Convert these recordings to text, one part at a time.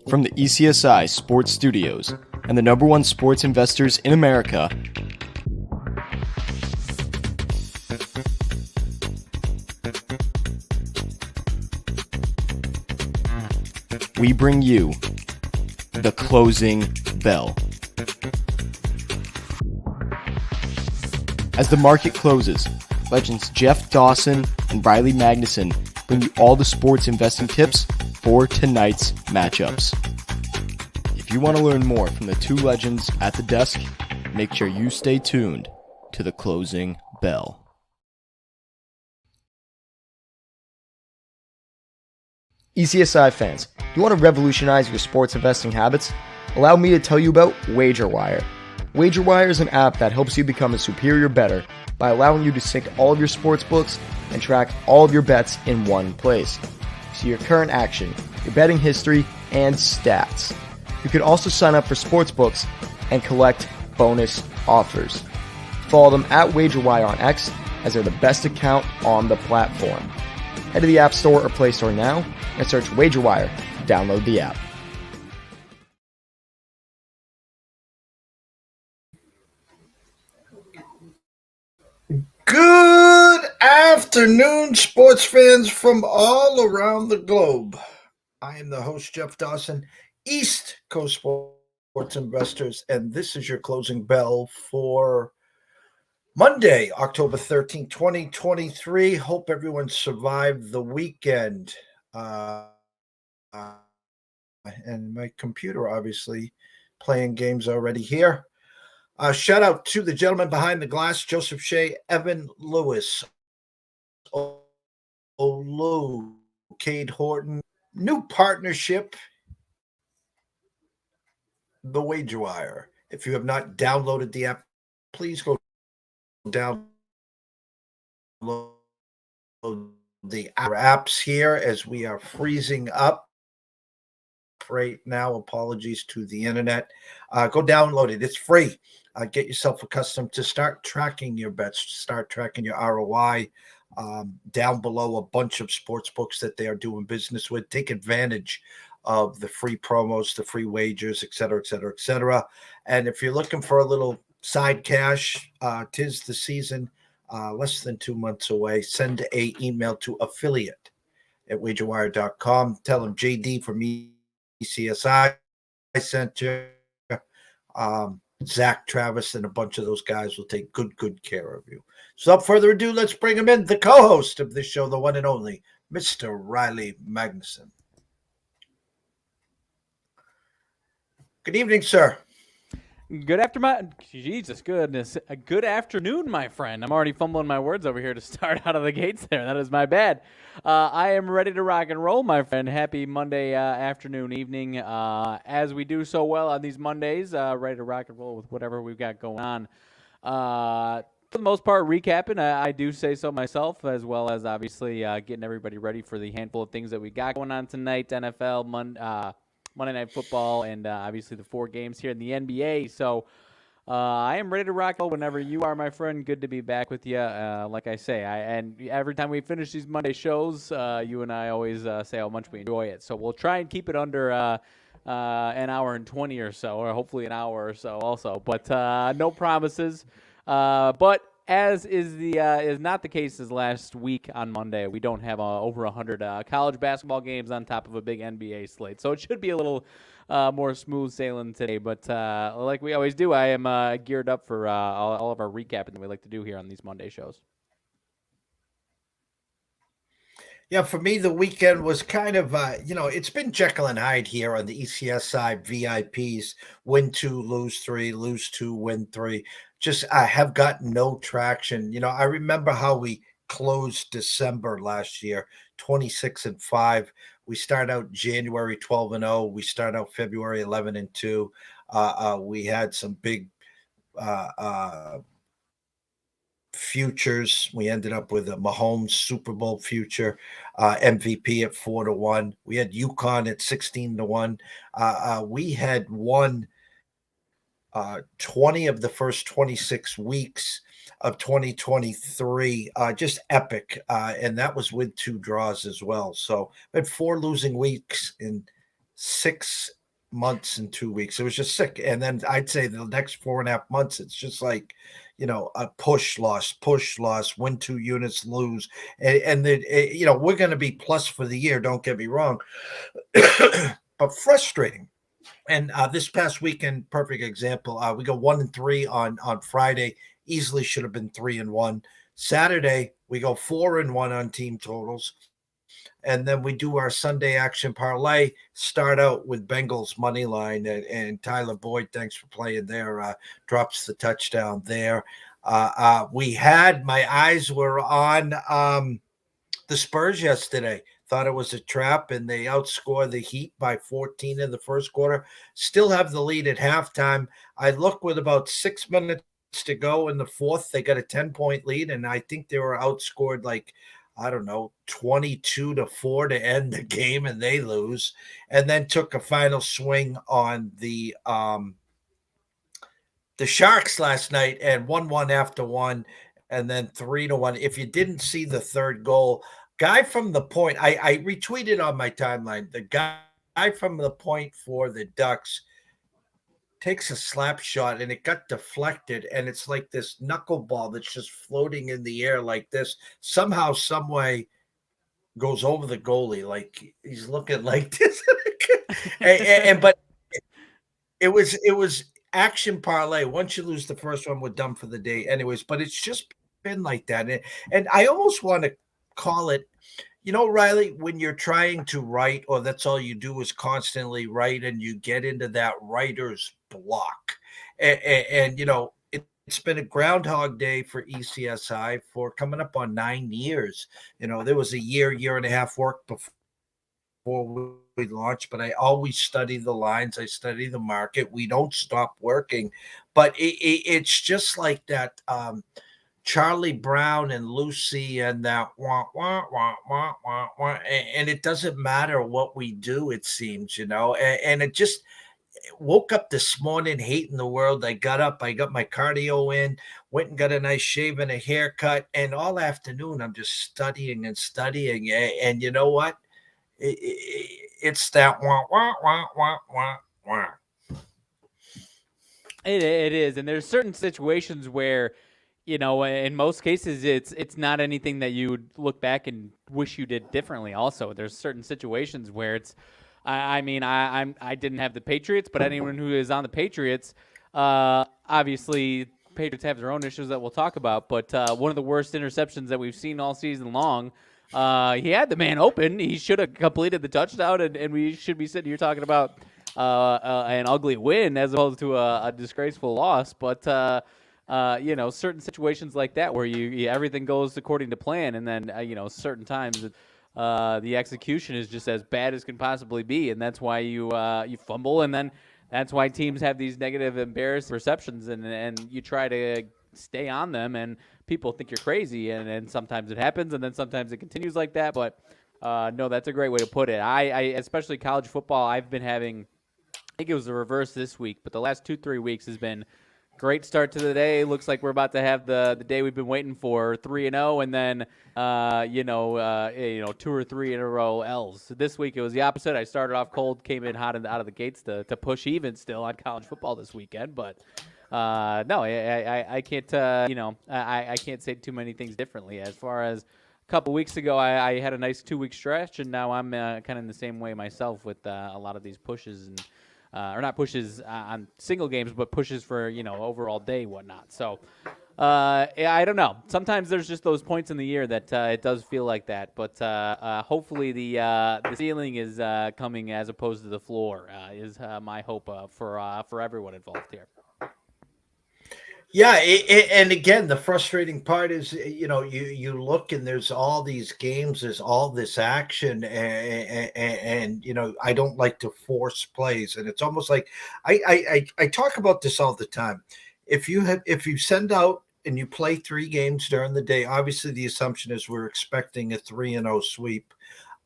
From the ECSI Sports Studios and the #1 sports investors in America, we bring you the closing bell. As the market closes, legends Jeff Dawson and Riley Magnuson bring you all the sports investing tips for tonight's matchups. If you want to learn more from the two legends at the desk, make sure you stay tuned to the closing bell. ECSI fans, you want to revolutionize your sports investing habits? Allow me to tell you about WagerWire. WagerWire is an app that helps you become a superior bettor by allowing you to sync all of your sports books and track all of your bets in one place. See your current action, your betting history, and stats. You can also sign up for sportsbooks and collect bonus offers. Follow them at WagerWire on X, as they're the best account on the platform. Head to the App Store or Play Store now and search WagerWire to download the app. Good afternoon, sports fans from all around the globe. I am the host, Jeff Dawson, East Coast Sports Investors, and this is your closing bell for Monday, October 13th, 2023. Hope everyone survived the weekend. And my computer, obviously, playing games already here. Shout out to the gentleman behind the glass, Joseph Shea, Evan Lewis, Olu, Cade Horton. New partnership, the WagerWire. If you have not downloaded the app, please go download the apps here as we are freezing up right now. Apologies to the internet. Go download it. It's free. Get yourself accustomed to start tracking your bets, start tracking your ROI. Down below, a bunch of sports books that they are doing business with. Take advantage of the free promos, the free wagers, et cetera, et cetera, et cetera. And if you're looking for a little side cash, 'tis the season, less than 2 months away. Send an email to affiliate@wagerwire.com. Tell them JD from ECSI I sent you. Zach, Travis, and a bunch of those guys will take good care of you. So without further ado, let's bring him in, the co-host of this show, the one and only, Mr. Riley Magnuson. Good evening, sir. Good afternoon, Jesus goodness. Good afternoon, my friend. I'm already fumbling my words over here to start out of the gates there. That is my bad. I am ready to rock and roll, my friend. Happy Monday afternoon, evening. As we do so well on these Mondays, ready to rock and roll with whatever we've got going on. For the most part, recapping, I do say so myself, as well as obviously getting everybody ready for the handful of things that we got going on tonight, NFL, Monday Night Football, and obviously the 4 games here in the NBA. So I am ready to rock whenever you are, my friend. Good to be back with you. Like I say, and every time we finish these Monday shows, you and I always say how much we enjoy it. So we'll try and keep it under an hour and 20 or so, or hopefully an hour or so also. But no promises. But as is not the case as last week on Monday, we don't have over 100 college basketball games on top of a big NBA slate, so it should be a little more smooth sailing today. But like we always do, I am geared up for all of our recapping that we like to do here on these Monday shows. Yeah, for me, the weekend was kind of, it's been Jekyll and Hyde here on the ECSI VIPs. Win 2, lose 3, lose 2, win 3. Just I have gotten no traction. I remember how we closed December last year, 26-5. We start out January 12-0. We start out February 11-2. We had some big futures. We ended up with a Mahomes Super Bowl future, MVP at 4-1. We had UConn at 16-1. We had won 20 of the first 26 weeks of 2023. Just epic. And that was with 2 draws as well. So we had 4 losing weeks in 6 months and 2 weeks. It was just sick. And then I'd say the next 4.5 months, it's just like, a push loss, win 2 units, lose. And then, we're going to be plus for the year. Don't get me wrong, but frustrating. And this past weekend, perfect example. We go 1-3 on Friday. Easily should have been 3-1. Saturday, we go 4-1 on team totals. And then we do our Sunday action parlay. Start out with Bengals money line, and Tyler Boyd, thanks for playing there, drops the touchdown there. My eyes were on the Spurs yesterday. Thought it was a trap, and they outscored the Heat by 14 in the first quarter. Still have the lead at halftime. I look with about 6 minutes to go in the fourth. They got a 10-point lead, and I think they were outscored 22-4 to end the game, and they lose. And then took a final swing on the Sharks last night and 1-1 after one, and then 3-1. If you didn't see the third goal, guy from the point, I retweeted on my timeline, the guy from the point for the Ducks takes a slap shot, and it got deflected, and it's like this knuckleball that's just floating in the air like this. Somehow, some way, goes over the goalie, like he's looking like this. But it was action parlay. Once you lose the first one, we're done for the day anyways. But it's just been like that. And I almost want to call it, Riley, when you're trying to write, or that's all you do is constantly write, and you get into that writer's block. And it's been a groundhog day for ECSI for coming up on 9 years. There was a year and a half work before we launched, but I always study the lines. I study the market. We don't stop working, but it's just like that. Charlie Brown and Lucy and that wah, wah, wah, wah, wah, wah. And it doesn't matter what we do, it seems, and it just woke up this morning hating the world. I got up, I got my cardio in, went and got a nice shave and a haircut, and all afternoon I'm just studying and studying. And you know what? It's that wah, wah, wah, wah, wah, wah. It is, and there's certain situations where, in most cases, it's not anything that you would look back and wish you did differently. Also, there's certain situations where it's, I didn't have the Patriots, but anyone who is on the Patriots, obviously, Patriots have their own issues that we'll talk about. But one of the worst interceptions that we've seen all season long. He had the man open. He should have completed the touchdown, and we should be sitting here talking about an ugly win as opposed to a disgraceful loss. But certain situations like that where you everything goes according to plan, and then certain times the execution is just as bad as can possibly be, and that's why you fumble, and then that's why teams have these negative, embarrassing perceptions, and you try to stay on them, and people think you're crazy, and sometimes it happens, and then sometimes it continues like that. But no, that's a great way to put it. I especially college football, I've been having, I think it was the reverse this week, but the last 2-3 weeks has been great start to the day. Looks like we're about to have the day we've been waiting for, 3-0, and then 2 or 3 in a row L's. So this week it was the opposite. I started off cold, came in hot out of the gates to push even still on college football this weekend. But no, I can't I can't say too many things differently. As far as a couple weeks ago, I had a nice 2-week stretch, and now I'm kind of in the same way myself with a lot of these pushes and. Or not pushes on single games, but pushes for, overall day, whatnot. So, I don't know. Sometimes there's just those points in the year that it does feel like that. But hopefully the ceiling is coming as opposed to the floor is my hope for everyone involved here. Yeah, and again, the frustrating part is, you look and there's all these games, there's all this action, and I don't like to force plays, and it's almost like I talk about this all the time. If you send out and you play 3 games during the day, obviously the assumption is we're expecting a 3-0 sweep.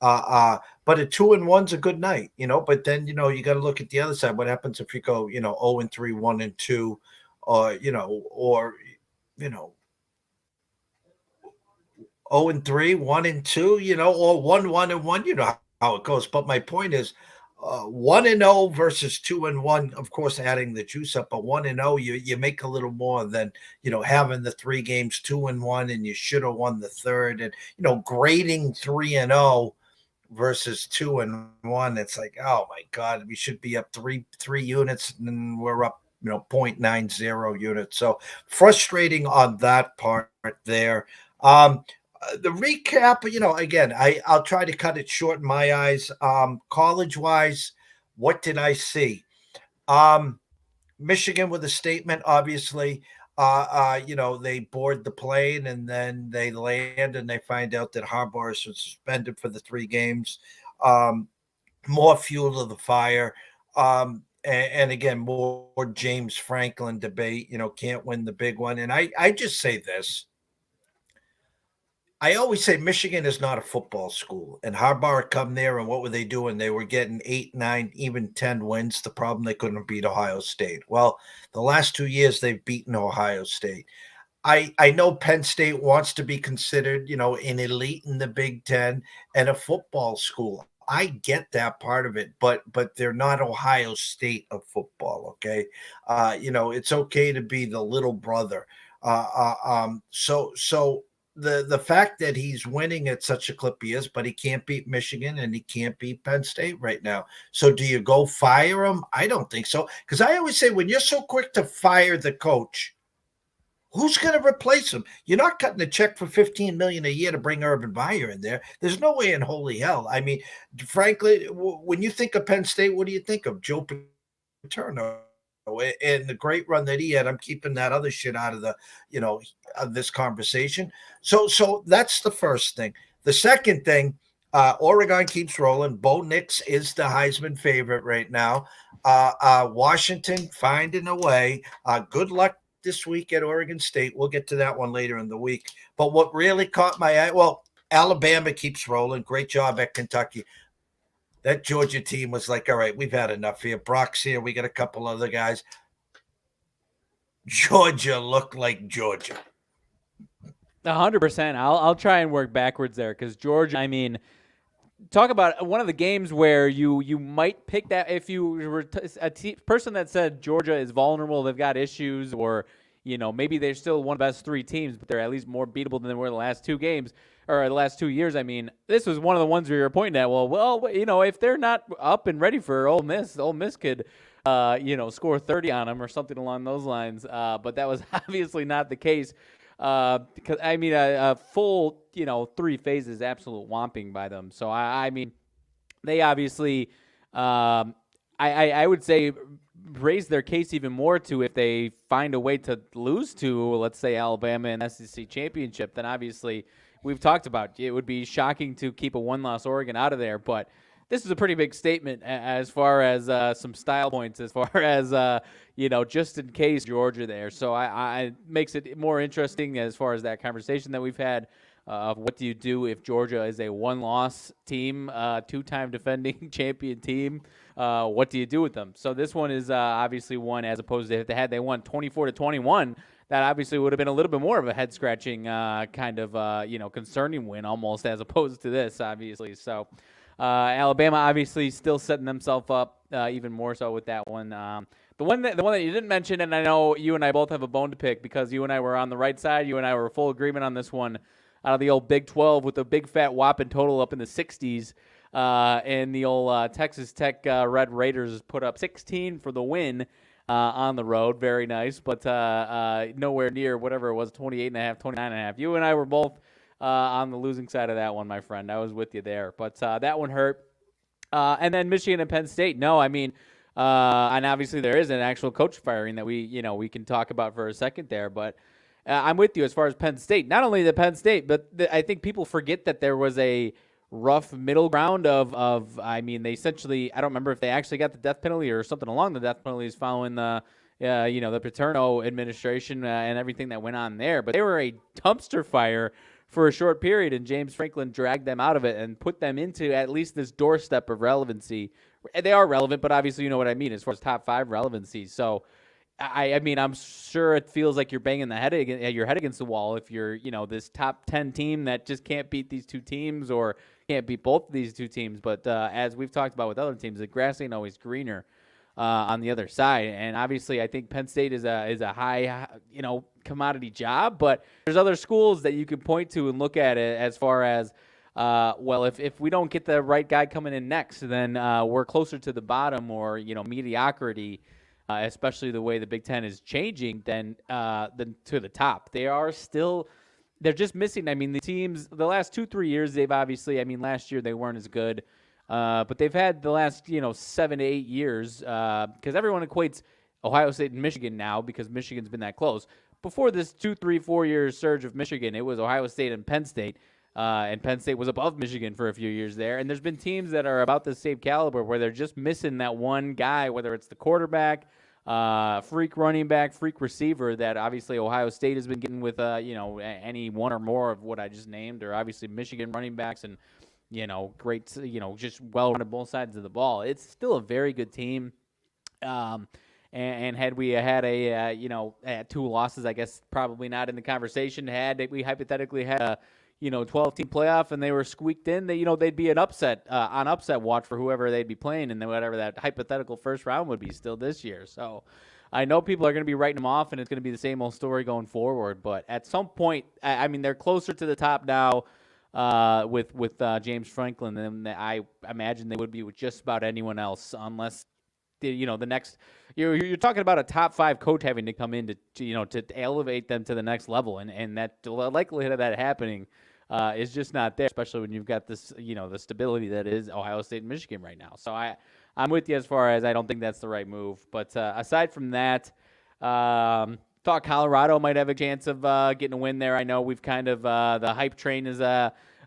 But a 2-1's a good night, But then you got to look at the other side. What happens if you go 0-3, 1-2? Or 0-3, 1-2, or 1-1 and 1, how it goes. But my point is, 1-0 versus 2-1. Of course, adding the juice up, but 1-0, you make a little more than having the 3 games 2-1, and you should have won the third, and grading 3-0 versus 2-1. It's like, oh my God, we should be up three units, and we're up 0.90 units. So frustrating on that part there. The recap, again, I'll try to cut it short in my eyes. College wise, what did I see? Michigan with a statement, obviously. They board the plane and then they land and they find out that Harbaugh is suspended for the 3 games. More fuel to the fire. And again, more James Franklin debate, can't win the big one. And I just say this. I always say Michigan is not a football school, and Harbaugh come there, and what were they doing? They were getting 8, 9, even 10 wins. The problem, they couldn't beat Ohio State. Well, the last 2 years they've beaten Ohio State. I know Penn State wants to be considered, an elite in the Big Ten and a football school. I get that part of it, but they're not Ohio State of football. Okay, it's okay to be the little brother. So the fact that he's winning at such a clip he is, but he can't beat Michigan and he can't beat Penn State right now. So do you go fire him? I don't think so. Because I always say, when you're so quick to fire the coach, who's going to replace him? You're not cutting a check for $15 million a year to bring Urban Meyer in there. There's no way in holy hell. I mean, frankly, when you think of Penn State, what do you think of? Joe Paterno. And the great run that he had, I'm keeping that other shit out of of this conversation. So that's the first thing. The second thing, Oregon keeps rolling. Bo Nix is the Heisman favorite right now. Washington finding a way. Good luck this week at Oregon State. We'll get to that one later in the week. But what really caught my eye, well, Alabama keeps rolling. Great job at Kentucky. That Georgia team was like, all right, we've had enough here. Brock's here. We got a couple other guys. Georgia looked like Georgia. 100%. I'll try and work backwards there, because Georgia, I mean, talk about one of the games where you might pick that if you were a person that said Georgia is vulnerable, they've got issues, or maybe they're still one of the best 3 teams, but they're at least more beatable than they were the last 2 games. Or the last 2 years. I mean, this was one of the ones where you're pointing at, well, if they're not up and ready for Ole Miss could, score 30 on them or something along those lines. But that was obviously not the case. Because I mean, a full, 3 phases, absolute whomping by them. So I mean, they obviously, I would say, raise their case even more to, if they find a way to lose to, let's say, Alabama in the SEC championship, then obviously, we've talked about it would be shocking to keep a 1-loss Oregon out of there, but this is a pretty big statement as far as some style points, as far as just in case Georgia there. So I makes it more interesting as far as that conversation that we've had of what do you do if Georgia is a 1-loss team, 2-time defending champion team. What do you do with them? So this one is obviously one, as opposed to if they won 24-21. That obviously would have been a little bit more of a head-scratching kind of, concerning win almost, as opposed to this, obviously. So Alabama obviously still setting themselves up even more so with that one. The one that you didn't mention, and I know you and I both have a bone to pick because you and I were on the right side. You and I were full agreement on this one out of the old Big 12 with a big fat whopping total up in the 60s. And the old Texas Tech Red Raiders put up 16 for the win. On the road, very nice, but nowhere near whatever it was, 28.5, 29.5. You and I were both on the losing side of that one, my friend. I was with you there, but that one hurt. And then Michigan and Penn State. No, I mean, and obviously there is an actual coach firing that we can talk about for a second there, but I'm with you as far as Penn State. Not only the Penn State, but I think people forget that there was a rough middle ground of I mean, they essentially, I don't remember if they actually got the death penalty or something along the death penalties following the the Paterno administration and everything that went on there, but they were a dumpster fire for a short period, and James Franklin dragged them out of it and put them into at least this doorstep of relevancy. They are relevant, but obviously you know what I mean as far as top 5 relevancy. So I mean, I'm sure it feels like you're banging your head against the wall if you're, this top 10 team that just can't beat these two teams or can't beat both of these two teams. But as we've talked about with other teams, the grass ain't always greener on the other side. And obviously, I think Penn State is a high, commodity job. But there's other schools that you can point to and look at it as far as, well, if we don't get the right guy coming in next, then we're closer to the bottom or, mediocrity. Especially the way the Big Ten is changing, than to the top. They're just missing. I mean, the teams, the last 2-3 years, they've obviously, last year they weren't as good, but they've had the last, 7 to 8 years, because everyone equates Ohio State and Michigan now because Michigan's been that close. Before this 2, 3, 4 year surge of Michigan, it was Ohio State and Penn State. And Penn State was above Michigan for a few years there. And there's been teams that are about the same caliber where they're just missing that one guy, whether it's the quarterback, freak running back, freak receiver that obviously Ohio State has been getting with, any one or more of what I just named, or obviously Michigan running backs and, great, just well run on both sides of the ball. It's still a very good team. And had we had had 2 losses, I guess probably not in the conversation. Had we hypothetically had a 12-team playoff and they were squeaked in, they'd be an upset on upset watch for whoever they'd be playing, and then whatever that hypothetical first round would be still this year. So I know people are going to be writing them off, and it's going to be the same old story going forward. But at some point, they're closer to the top now with James Franklin than I imagine they would be with just about anyone else, unless the next. You're talking about a top 5 coach having to come in to elevate them to the next level, and that the likelihood of that happening is just not there, especially when you've got this, the stability that is Ohio State and Michigan right now. So I'm with you as far as I don't think that's the right move. But aside from that, thought Colorado might have a chance of getting a win there. I know we've kind of the hype train is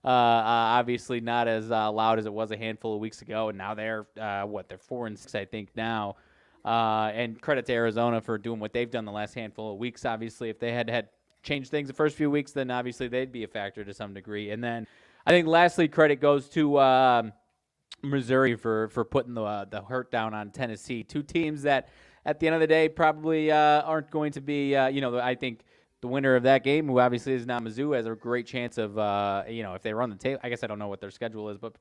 obviously not as loud as it was a handful of weeks ago, and now they're 4-6, I think now. And credit to Arizona for doing what they've done the last handful of weeks. Obviously, if they had changed things the first few weeks, then obviously they'd be a factor to some degree. And then I think lastly, credit goes to Missouri for putting the hurt down on Tennessee. 2 teams that at the end of the day probably aren't going to be, I think the winner of that game, who obviously is not Mizzou, has a great chance of, if they run the table. I guess I don't know what their schedule is, but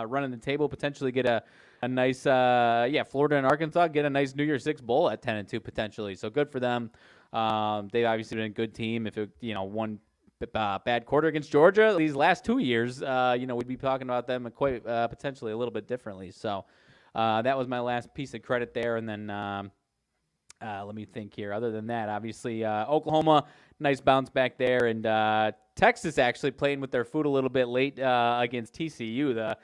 running the table, potentially get a nice, Florida and Arkansas get a nice New Year's Six bowl at 10-2 potentially. So good for them. They've obviously been a good team. If it, one bad quarter against Georgia these last 2 years, we'd be talking about them quite potentially a little bit differently. So that was my last piece of credit there. And then let me think here. Other than that, obviously Oklahoma, nice bounce back there, and Texas actually playing with their foot a little bit late against TCU. The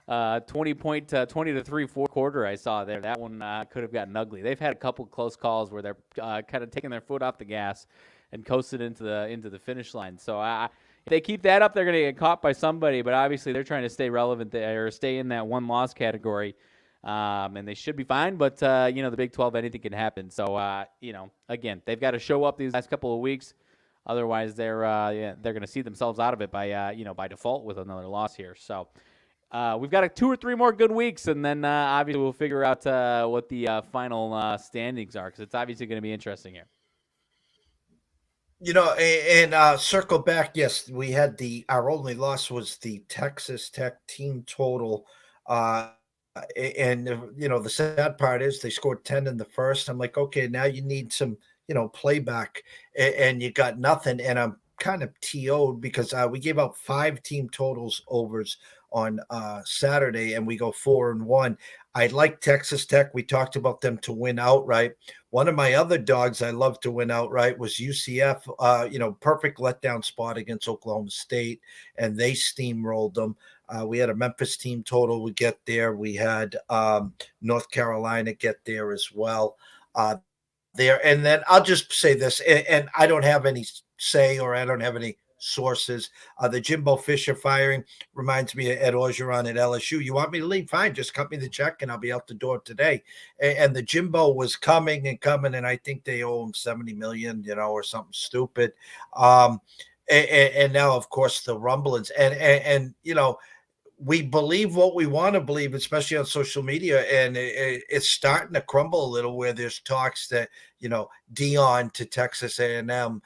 20-3 fourth quarter I saw there. That one could have gotten ugly. They've had a couple close calls where they're kind of taking their foot off the gas and coasted into the finish line. So if they keep that up, they're going to get caught by somebody. But obviously, they're trying to stay relevant there, or stay in that one-loss category. And they should be fine, but the Big 12, anything can happen. So again, they've got to show up these last couple of weeks. Otherwise, they're going to see themselves out of it by default with another loss here. So we've got 2 or 3 more good weeks, and then obviously we'll figure out what the final standings are, because it's obviously going to be interesting here. And circle back. Yes, we had our only loss was the Texas Tech team total. And the sad part is they scored 10 in the first. I'm like, okay, now you need some, playback, and you got nothing. And I'm kind of TO'd because we gave out 5 team totals overs on Saturday, and we go 4-1. I like Texas Tech. We talked about them to win outright. One of my other dogs I love to win outright was UCF. Perfect letdown spot against Oklahoma State, and they steamrolled them. We had a Memphis team total we get there. We had North Carolina get there as well. And then I'll just say this, and I don't have any say, or I don't have any sources. The Jimbo Fisher firing reminds me of Ed Orgeron at LSU. You want me to leave? Fine, just cut me the check and I'll be out the door today. And the Jimbo was coming, and I think they owe him $70 million, or something stupid. And now, of course, the rumblings, and we believe what we want to believe, especially on social media, and it's starting to crumble a little. Where there's talks that Dion to Texas A&M,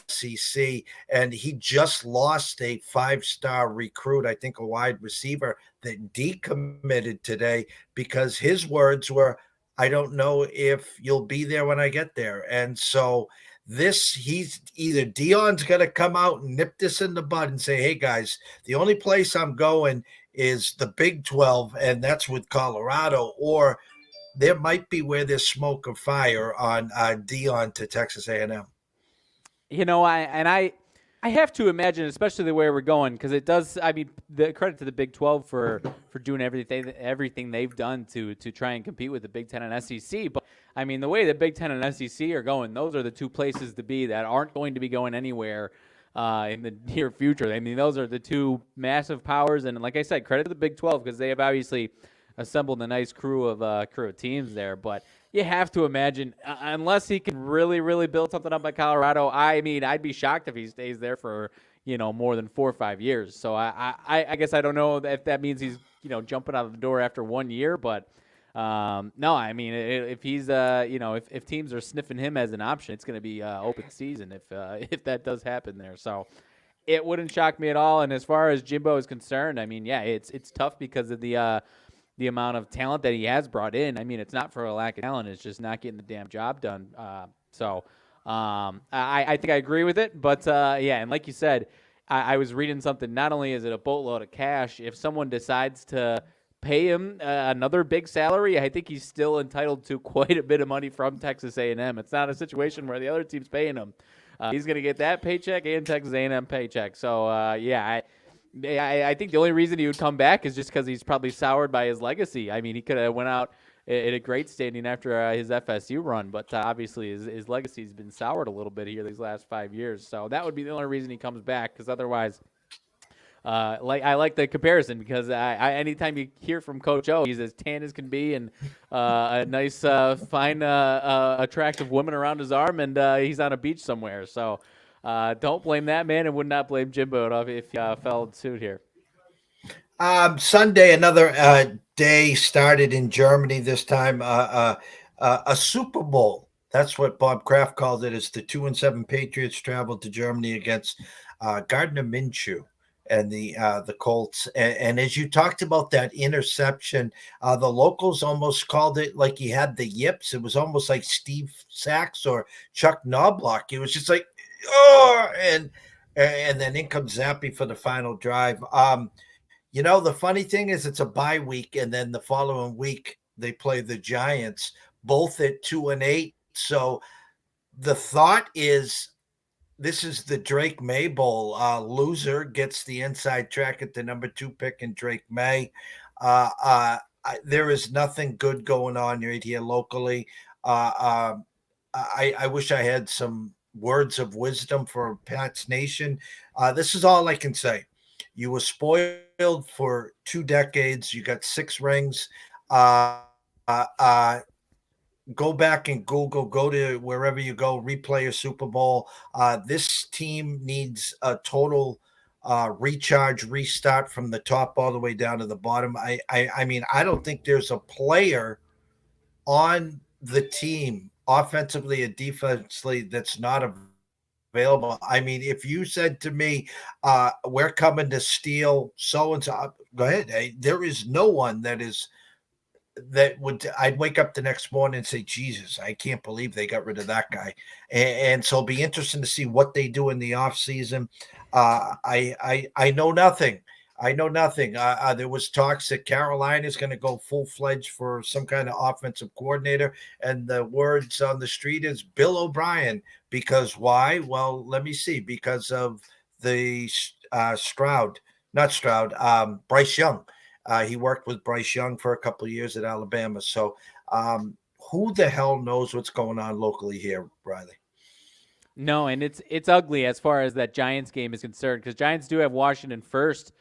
SEC, and he just lost a 5-star recruit, I think a wide receiver that decommitted today because his words were, "I don't know if you'll be there when I get there," and so. He's either Dion's going to come out and nip this in the bud and say, "Hey guys, the only place I'm going is the Big 12, and that's with Colorado," or there might be where there's smoke or fire on Dion to Texas A&M. I have to imagine, especially the way we're going, because it does. I mean, the credit to the Big 12 for doing everything they've done to try and compete with the Big 10 and SEC. But I mean, the way the Big 10 and SEC are going, those are the two places to be that aren't going to be going anywhere in the near future. I mean, those are the two massive powers, and like I said, credit to the Big 12 because they have obviously assembled a nice crew of teams there. But you have to imagine, unless he can really, really build something up at Colorado, I mean, I'd be shocked if he stays there for more than 4 or 5 years. So I guess I don't know if that means he's jumping out of the door after 1 year, but. No, I mean, if he's if teams are sniffing him as an option, it's going to be open season if that does happen there. So it wouldn't shock me at all. And as far as Jimbo is concerned, I mean, yeah, it's tough because of the amount of talent that he has brought in. I mean, it's not for a lack of talent; it's just not getting the damn job done. I think I agree with it, but yeah, and like you said, I was reading something. Not only is it a boatload of cash, if someone decides to pay him another big salary, I think he's still entitled to quite a bit of money from Texas A&M. It's not a situation where the other team's paying him. He's going to get that paycheck and Texas A&M paycheck. So, yeah, I think the only reason he would come back is just because he's probably soured by his legacy. I mean, he could have went out in a great standing after his FSU run, but obviously his legacy's been soured a little bit here these last 5 years. So that would be the only reason he comes back, because otherwise – I like the comparison because I anytime you hear from Coach O, he's as tan as can be and a nice, fine, attractive woman around his arm, and he's on a beach somewhere. So don't blame that man, and would not blame Jimbo if he fell in suit here. Sunday, another day started in Germany. This time, a Super Bowl. That's what Bob Kraft called it. As the 2-7 Patriots traveled to Germany against Gardner Minshew and the Colts. And as you talked about that interception, the locals almost called it like he had the yips. It was almost like Steve Sachs or Chuck Knobloch. It was just like, oh, and then in comes Zappy for the final drive. The funny thing is it's a bye week, and then the following week they play the Giants, both at 2-8. So the thought is, this is the Drake May Bowl. Loser gets the inside track at the number 2 pick in Drake May. There is nothing good going on right here locally. I wish I had some words of wisdom for Pats Nation. This is all I can say. You were spoiled for 2 decades. You got 6 rings. Go back and Google, go to wherever you go, replay a Super Bowl. This team needs a total recharge, restart from the top all the way down to the bottom. I mean, I don't think there's a player on the team, offensively and defensively, that's not available. I mean, if you said to me, we're coming to steal so-and-so, go ahead. Hey, there is no one that I'd wake up the next morning and say, Jesus, I can't believe they got rid of that guy. And so it'll be interesting to see what they do in the off season. I know nothing. There was talks that Carolina is going to go full-fledged for some kind of offensive coordinator. And the words on the street is Bill O'Brien. Because why? Well, let me see. Because of the Bryce Young. He worked with Bryce Young for a couple of years at Alabama. So who the hell knows what's going on locally here, Riley? No, and it's ugly as far as that Giants game is concerned, because Giants do have Washington first.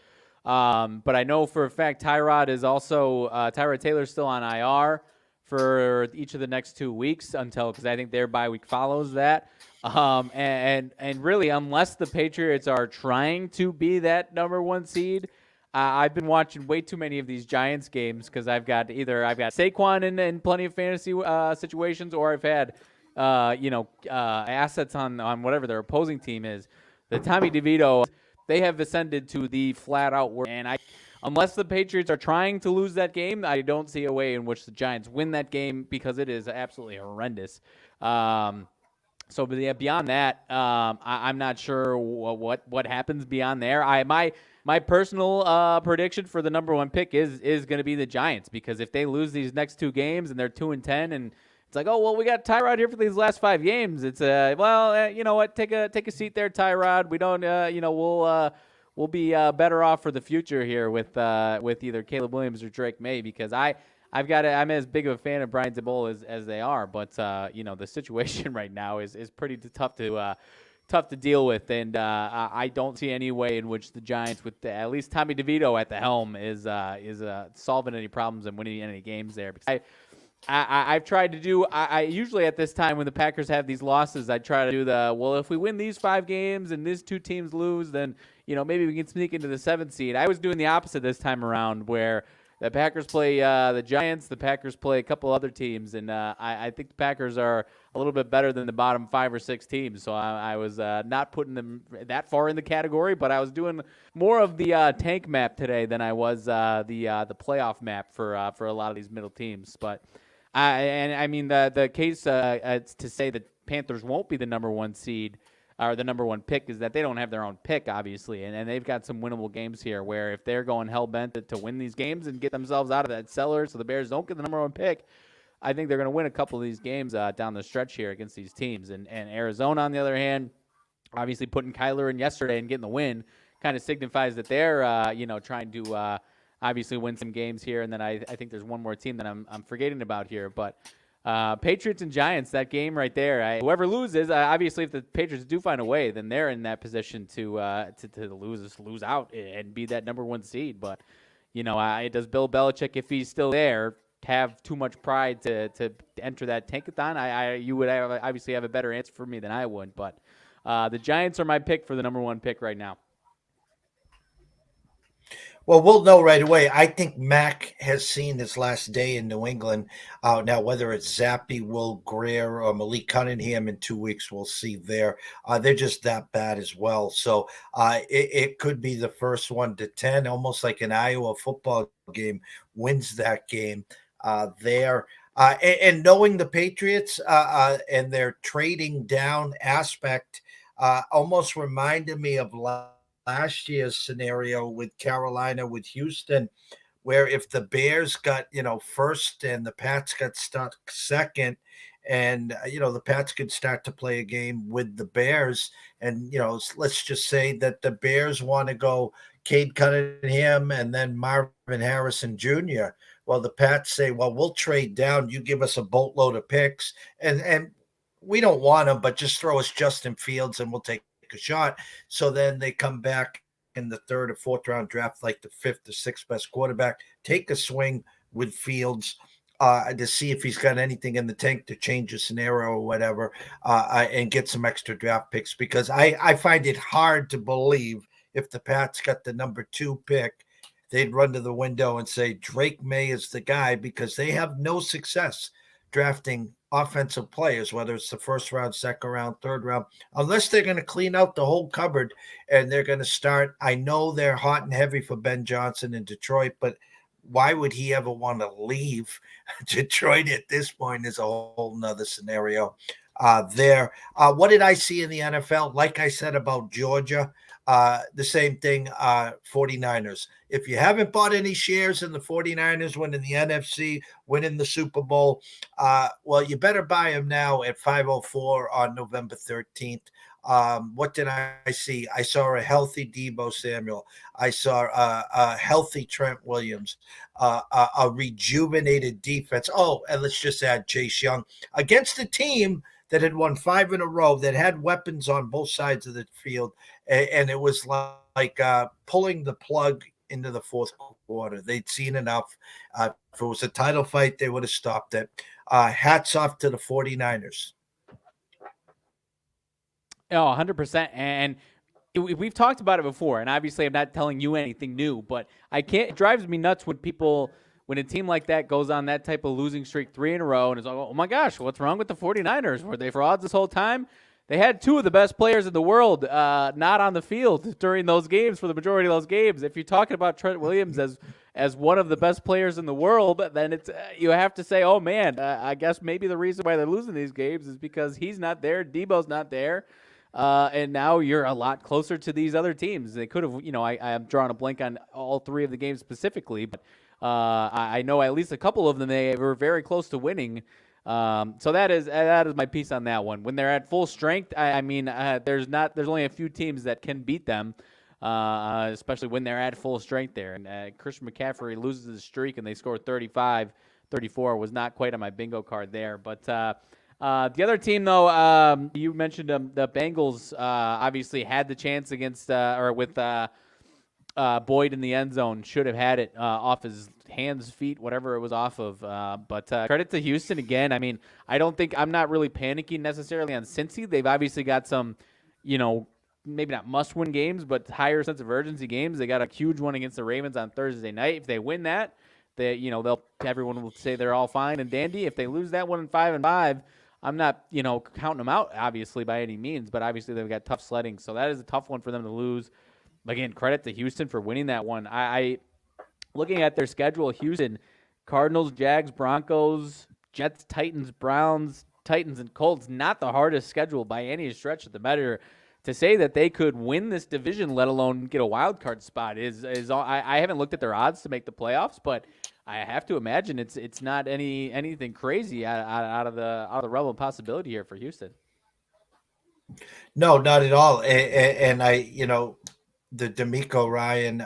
But I know for a fact Tyrod Taylor's still on IR for each of the next 2 weeks because I think their bye week follows that. And really, unless the Patriots are trying to be that number 1 seed, I've been watching way too many of these Giants games because I've got Saquon in plenty of fantasy situations, or I've had assets on whatever their opposing team is. The Tommy DeVito, they have ascended to the flat out worst. And unless the Patriots are trying to lose that game, I don't see a way in which the Giants win that game because it is absolutely horrendous. So beyond that, I'm not sure what happens beyond there. My personal prediction for the number one pick is going to be the Giants, because if they lose these next two games and they're 2-10, and it's like, oh well, we got Tyrod here for these last 5 games. It's you know what, take a seat there, Tyrod. We don't we'll be better off for the future here with either Caleb Williams or Drake May, because I'm as big of a fan of Brian Daboll as they are, but the situation right now is pretty tough to deal with, and I don't see any way in which the Giants, with at least Tommy DeVito at the helm, is solving any problems and winning any games there. Because I've tried to do. I usually at this time when the Packers have these losses, I try to do if we win these 5 games and these 2 teams lose, then maybe we can sneak into the 7th seed. I was doing the opposite this time around, where the Packers play the Giants, the Packers play a couple other teams, and I think the Packers are a little bit better than the bottom 5 or 6 teams. So I was not putting them that far in the category, but I was doing more of the tank map today than I was the playoff map for a lot of these middle teams. But the case to say that Panthers won't be the number 1 seed or the number 1 pick is that they don't have their own pick, obviously, and they've got some winnable games here where if they're going hell-bent to win these games and get themselves out of that cellar so the Bears don't get the number 1 pick, I think they're going to win a couple of these games down the stretch here against these teams. And Arizona, on the other hand, obviously putting Kyler in yesterday and getting the win kind of signifies that they're trying to obviously win some games here. And then I think there's one more team that I'm forgetting about here, but Patriots and Giants, that game right there. Whoever loses, obviously, if the Patriots do find a way, then they're in that position to lose out and be that number 1 seed. But does Bill Belichick, if he's still there, have too much pride to enter that tankathon? You would obviously have a better answer for me than I would. But the Giants are my pick for the number 1 pick right now. Well, we'll know right away. I think Mac has seen his last day in New England. Now, whether it's Zappe, Will Grier, or Malik Cunningham in 2 weeks, we'll see there. They're just that bad as well. So it could be the first 1-10, almost like an Iowa football game, wins that game there. And knowing the Patriots and their trading down aspect almost reminded me of last year's scenario with Carolina, with Houston, where if the Bears got, first and the Pats got stuck second, and, the Pats could start to play a game with the Bears. And, let's just say that the Bears want to go Cade Cunningham and then Marvin Harrison Jr. Well, the Pats say, well, we'll trade down. You give us a boatload of picks, and we don't want them, but just throw us Justin Fields and we'll take a shot. So then they come back in the 3rd or 4th round draft, like the 5th or 6th best quarterback, take a swing with Fields to see if he's got anything in the tank to change the scenario or whatever, and get some extra draft picks, because I find it hard to believe if the Pats got the number 2 pick, they'd run to the window and say Drake May is the guy, because they have no success drafting offensive players, whether it's the 1st round, 2nd round, 3rd round, unless they're going to clean out the whole cupboard and they're going to start. I know they're hot and heavy for Ben Johnson in Detroit, but why would he ever want to leave Detroit at this point is a whole nother scenario there. What did I see in the NFL? Like I said about Georgia, the same thing, 49ers. If you haven't bought any shares in the 49ers winning the NFC, winning the Super Bowl, well, you better buy them now at 5:04 on November 13th. What did I see? I saw a healthy Deebo Samuel. I saw a healthy Trent Williams, a rejuvenated defense. Oh, and let's just add Chase Young against a team that had won 5 in a row, that had weapons on both sides of the field. And it was like pulling the plug into the 4th quarter. They'd seen enough. If it was a title fight, they would have stopped it. Hats off to the 49ers. Oh, 100%. And we've talked about it before, and obviously I'm not telling you anything new, but I can't. It drives me nuts when a team like that goes on that type of losing streak 3 in a row and is like, oh my gosh, what's wrong with the 49ers? Were they frauds this whole time? They had two of the best players in the world not on the field during those games for the majority of those games. If you're talking about Trent Williams as one of the best players in the world, then it's you have to say, oh man, I guess maybe the reason why they're losing these games is because he's not there, Debo's not there. And now you're a lot closer to these other teams. They could have, I'm drawing a blank on all three of the games specifically, but I know at least a couple of them they were very close to winning. So that is my piece on that one. When they're at full strength, there's only a few teams that can beat them, especially when they're at full strength there. And Christian McCaffrey loses his streak and they score 35, 34 was not quite on my bingo card there, but. The other team, though, you mentioned the Bengals obviously had the chance against with Boyd in the end zone. Should have had it off his hands, feet, whatever it was off of. But credit to Houston again. I mean, I'm not really panicking necessarily on Cincy. They've obviously got some, maybe not must-win games, but higher sense of urgency games. They got a huge one against the Ravens on Thursday night. If they win that, everyone will say they're all fine and dandy. If they lose that one in 5-5. I'm not, counting them out, obviously, by any means, but obviously they've got tough sledding, so that is a tough one for them to lose. Again, credit to Houston for winning that one. I looking at their schedule, Houston, Cardinals, Jags, Broncos, Jets, Titans, Browns, Titans, and Colts, not the hardest schedule by any stretch of the matter. To say that they could win this division, let alone get a wild card spot, is I haven't looked at their odds to make the playoffs, but I have to imagine it's not anything crazy out of the realm of possibility here for Houston. No, not at all. And the D'Amico Ryan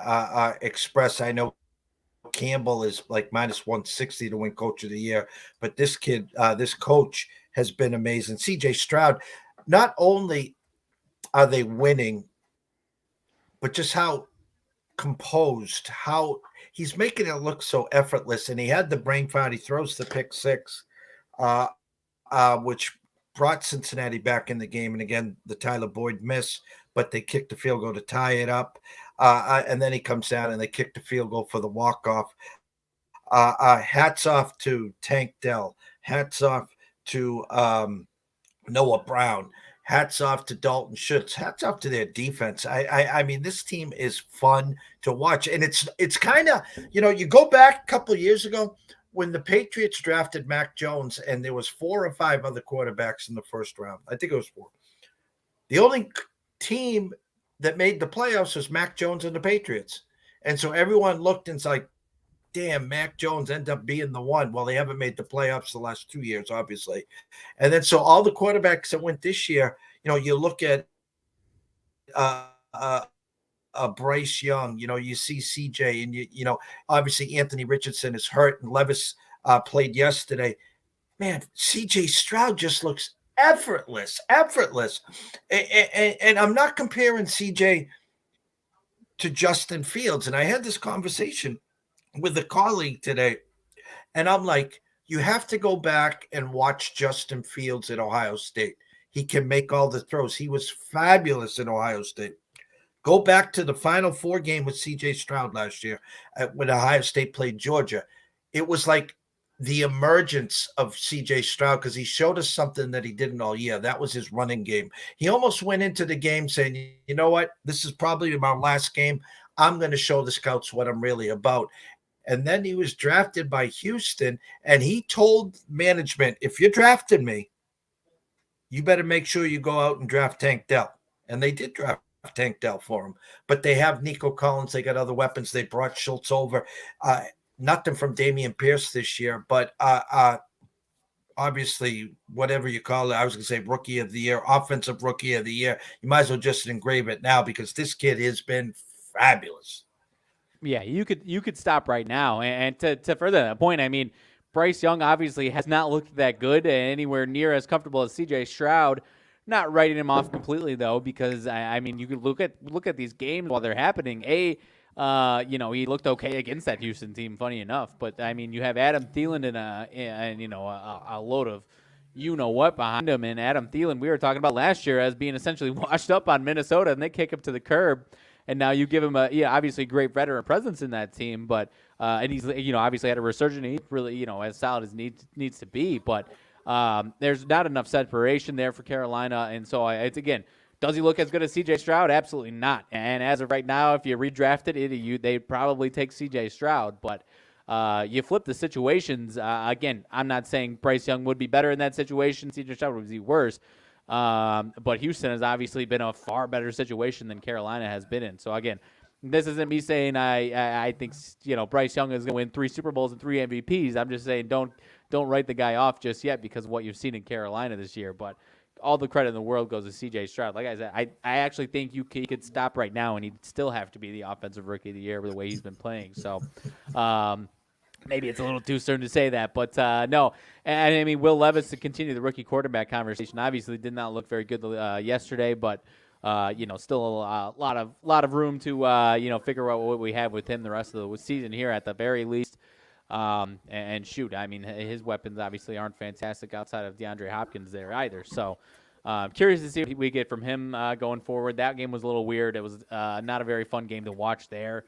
Express. I know Campbell is like minus 160 to win Coach of the Year, but this kid, this coach has been amazing. CJ Stroud, not only are they winning, but just how composed, how he's making it look so effortless. And he had the brain fart. He throws the pick six, which brought Cincinnati back in the game. And again, the Tyler Boyd miss, but they kicked the field goal to tie it up. And then he comes down and they kick the field goal for the walk-off. Hats off to Tank Dell. Hats off to Noah Brown. Hats off to Dalton Schultz. Hats off to their defense. I mean, this team is fun to watch. And it's kind of, you go back a couple of years ago when the Patriots drafted Mac Jones and there was 4 or 5 other quarterbacks in the first round. I think it was 4. The only team that made the playoffs was Mac Jones and the Patriots. And so everyone looked and it's like, damn, Mac Jones ended up being the one. Well, they haven't made the playoffs the last 2 years, obviously. And then so all the quarterbacks that went this year, you look at Bryce Young, you see CJ, and obviously Anthony Richardson is hurt, and Levis played yesterday. Man, CJ Stroud just looks effortless. And I'm not comparing CJ to Justin Fields. And I had this conversation with a colleague today, and I'm like, you have to go back and watch Justin Fields at Ohio State. He can make all the throws. He was fabulous in Ohio State. Go back to the Final Four game with CJ Stroud last year when Ohio State played Georgia. It was like the emergence of CJ Stroud because he showed us something that he didn't all year. That was his running game. He almost went into the game saying, you know what, this is probably my last game. I'm going to show the scouts what I'm really about. And then he was drafted by Houston, and he told management, if you're drafting me, you better make sure you go out and draft Tank Dell. And they did draft Tank Dell for him. But they have Nico Collins. They got other weapons. They brought Schultz over. Nothing from Dameon Pierce this year, but obviously, whatever you call it, I was going to say rookie of the year, offensive rookie of the year. You might as well just engrave it now because this kid has been fabulous. Yeah, you could stop right now. And to further that point, I mean, Bryce Young obviously has not looked that good and anywhere near as comfortable as CJ Stroud. Not writing him off completely though, because I mean, you could look at these games while they're happening. He looked okay against that Houston team, funny enough. But I mean, you have Adam Thielen and a load of you-know-what behind him. And Adam Thielen, we were talking about last year as being essentially washed up on Minnesota, and they kick him to the curb. And now you give him obviously great veteran presence in that team, but and he's obviously had a resurgence. He's really as solid as needs to be, but there's not enough separation there for Carolina, and so it's again. Does he look as good as C.J. Stroud? Absolutely not. And as of right now, if you redrafted it, they'd probably take C.J. Stroud. But you flip the situations. Again, I'm not saying Bryce Young would be better in that situation. C.J. Stroud would be worse. But Houston has obviously been a far better situation than Carolina has been in. So, again, this isn't me saying I think Bryce Young is going to win 3 Super Bowls and 3 MVPs. I'm just saying don't write the guy off just yet because of what you've seen in Carolina this year. But all the credit in the world goes to C.J. Stroud. Like I said, I actually think he could stop right now, and he'd still have to be the offensive rookie of the year with the way he's been playing. So maybe it's a little too soon to say that. But, no. And, I mean, Will Levis, to continue the rookie quarterback conversation, obviously did not look very good yesterday, but, still a lot of room to, figure out what we have with him the rest of the season here at the very least. And shoot, I mean, his weapons obviously aren't fantastic outside of DeAndre Hopkins there either. So, curious to see what we get from him going forward. That game was a little weird. It was not a very fun game to watch there.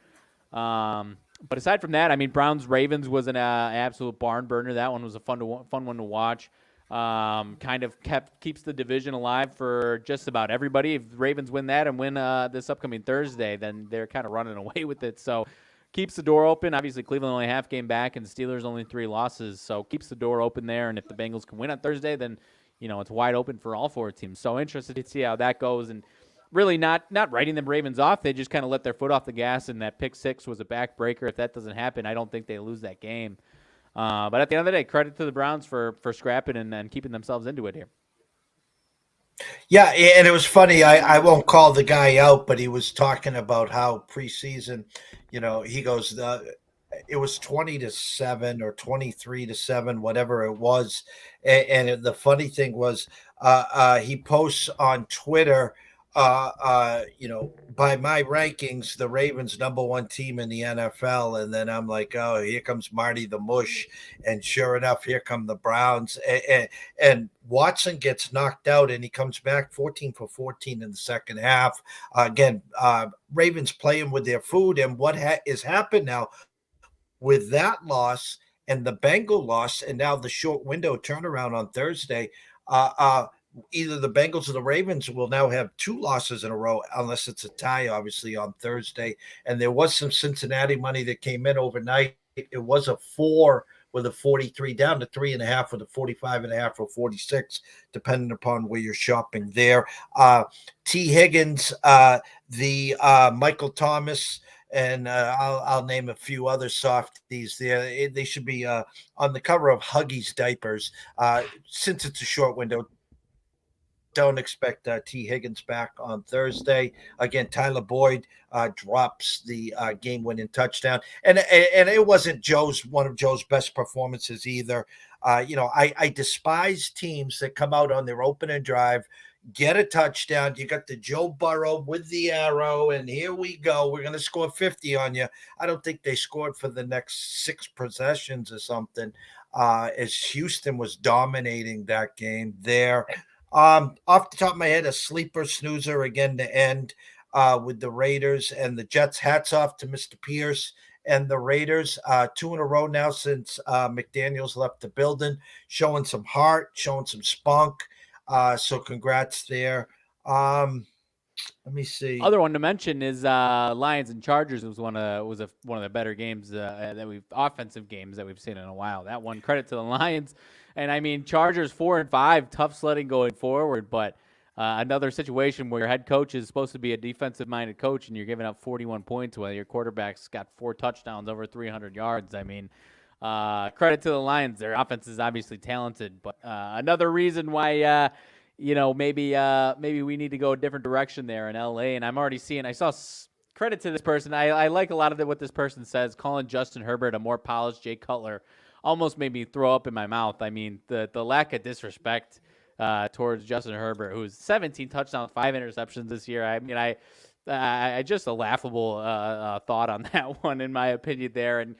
But aside from that, I mean, Browns-Ravens was an absolute barn burner. That one was a fun one to watch. Kind of keeps the division alive for just about everybody. If the Ravens win that and win this upcoming Thursday, then they're kind of running away with it. So, keeps the door open. Obviously, Cleveland only half game back, and the Steelers only 3 losses. So keeps the door open there. And if the Bengals can win on Thursday, then it's wide open for all 4 teams. So interested to see how that goes. And really not writing the Ravens off. They just kind of let their foot off the gas, and that pick 6 was a backbreaker. If that doesn't happen, I don't think they lose that game. But at the end of the day, credit to the Browns for scrapping and keeping themselves into it here. Yeah, and it was funny. I won't call the guy out, but he was talking about how preseason, he goes, it was 20-7 or 23-7, whatever it was. And the funny thing was, he posts on Twitter, by my rankings, the Ravens #1 team in the NFL. And then I'm like, oh, here comes Marty the Mush. And sure enough, here come the Browns. And Watson gets knocked out, and he comes back 14 for 14 in the second half. Again, Ravens playing with their food. And what is happened now with that loss and the Bengal loss, and now the short window turnaround on Thursday, either the Bengals or the Ravens will now have 2 losses in a row, unless it's a tie, obviously, on Thursday. And there was some Cincinnati money that came in overnight. It was a 4 with a 43 down to 3.5 with a 45.5 or 46, depending upon where you're shopping there. T. Higgins, the Michael Thomas, and I'll name a few other softies there. They should be on the cover of Huggies diapers. Since it's a short window, don't expect T. Higgins back on Thursday. Again, Tyler Boyd drops the game-winning touchdown. And it wasn't one of Joe's best performances either. I despise teams that come out on their opening drive, get a touchdown. You got the Joe Burrow with the arrow, and here we go. We're going to score 50 on you. I don't think they scored for the next 6 possessions or something, as Houston was dominating that game there. Off the top of my head, a sleeper snoozer again to end with the Raiders and the Jets. Hats off to Mr. Pierce and the Raiders. 2 in a row now since McDaniels left the building, showing some heart, showing some spunk. So congrats there. Let me see. Other one to mention is Lions and Chargers was one of the better games offensive games that we've seen in a while. That one, credit to the Lions. And I mean, Chargers 4-5, tough sledding going forward, but another situation where your head coach is supposed to be a defensive-minded coach and you're giving up 41 points while your quarterback's got 4 touchdowns, over 300 yards. I mean, credit to the Lions. Their offense is obviously talented, but another reason why maybe we need to go a different direction there in LA. And I'm already seeing. I saw credit to this person. I like a lot of what this person says. Calling Justin Herbert a more polished Jay Cutler almost made me throw up in my mouth. I mean, the lack of disrespect towards Justin Herbert, who's 17 touchdowns, 5 interceptions this year. I mean, I just a laughable thought on that one, in my opinion there. And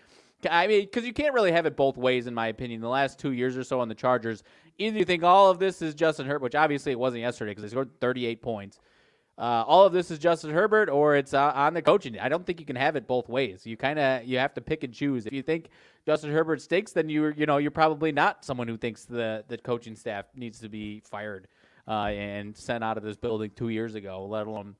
I mean, because you can't really have it both ways, in my opinion. The last 2 years or so on the Chargers, either you think all of this is Justin Herbert, which obviously it wasn't yesterday because they scored 38 points. All of this is Justin Herbert, or it's on the coaching. I don't think you can have it both ways. You have to pick and choose. If you think Justin Herbert stinks, then you're probably not someone who thinks the coaching staff needs to be fired and sent out of this building 2 years ago, let alone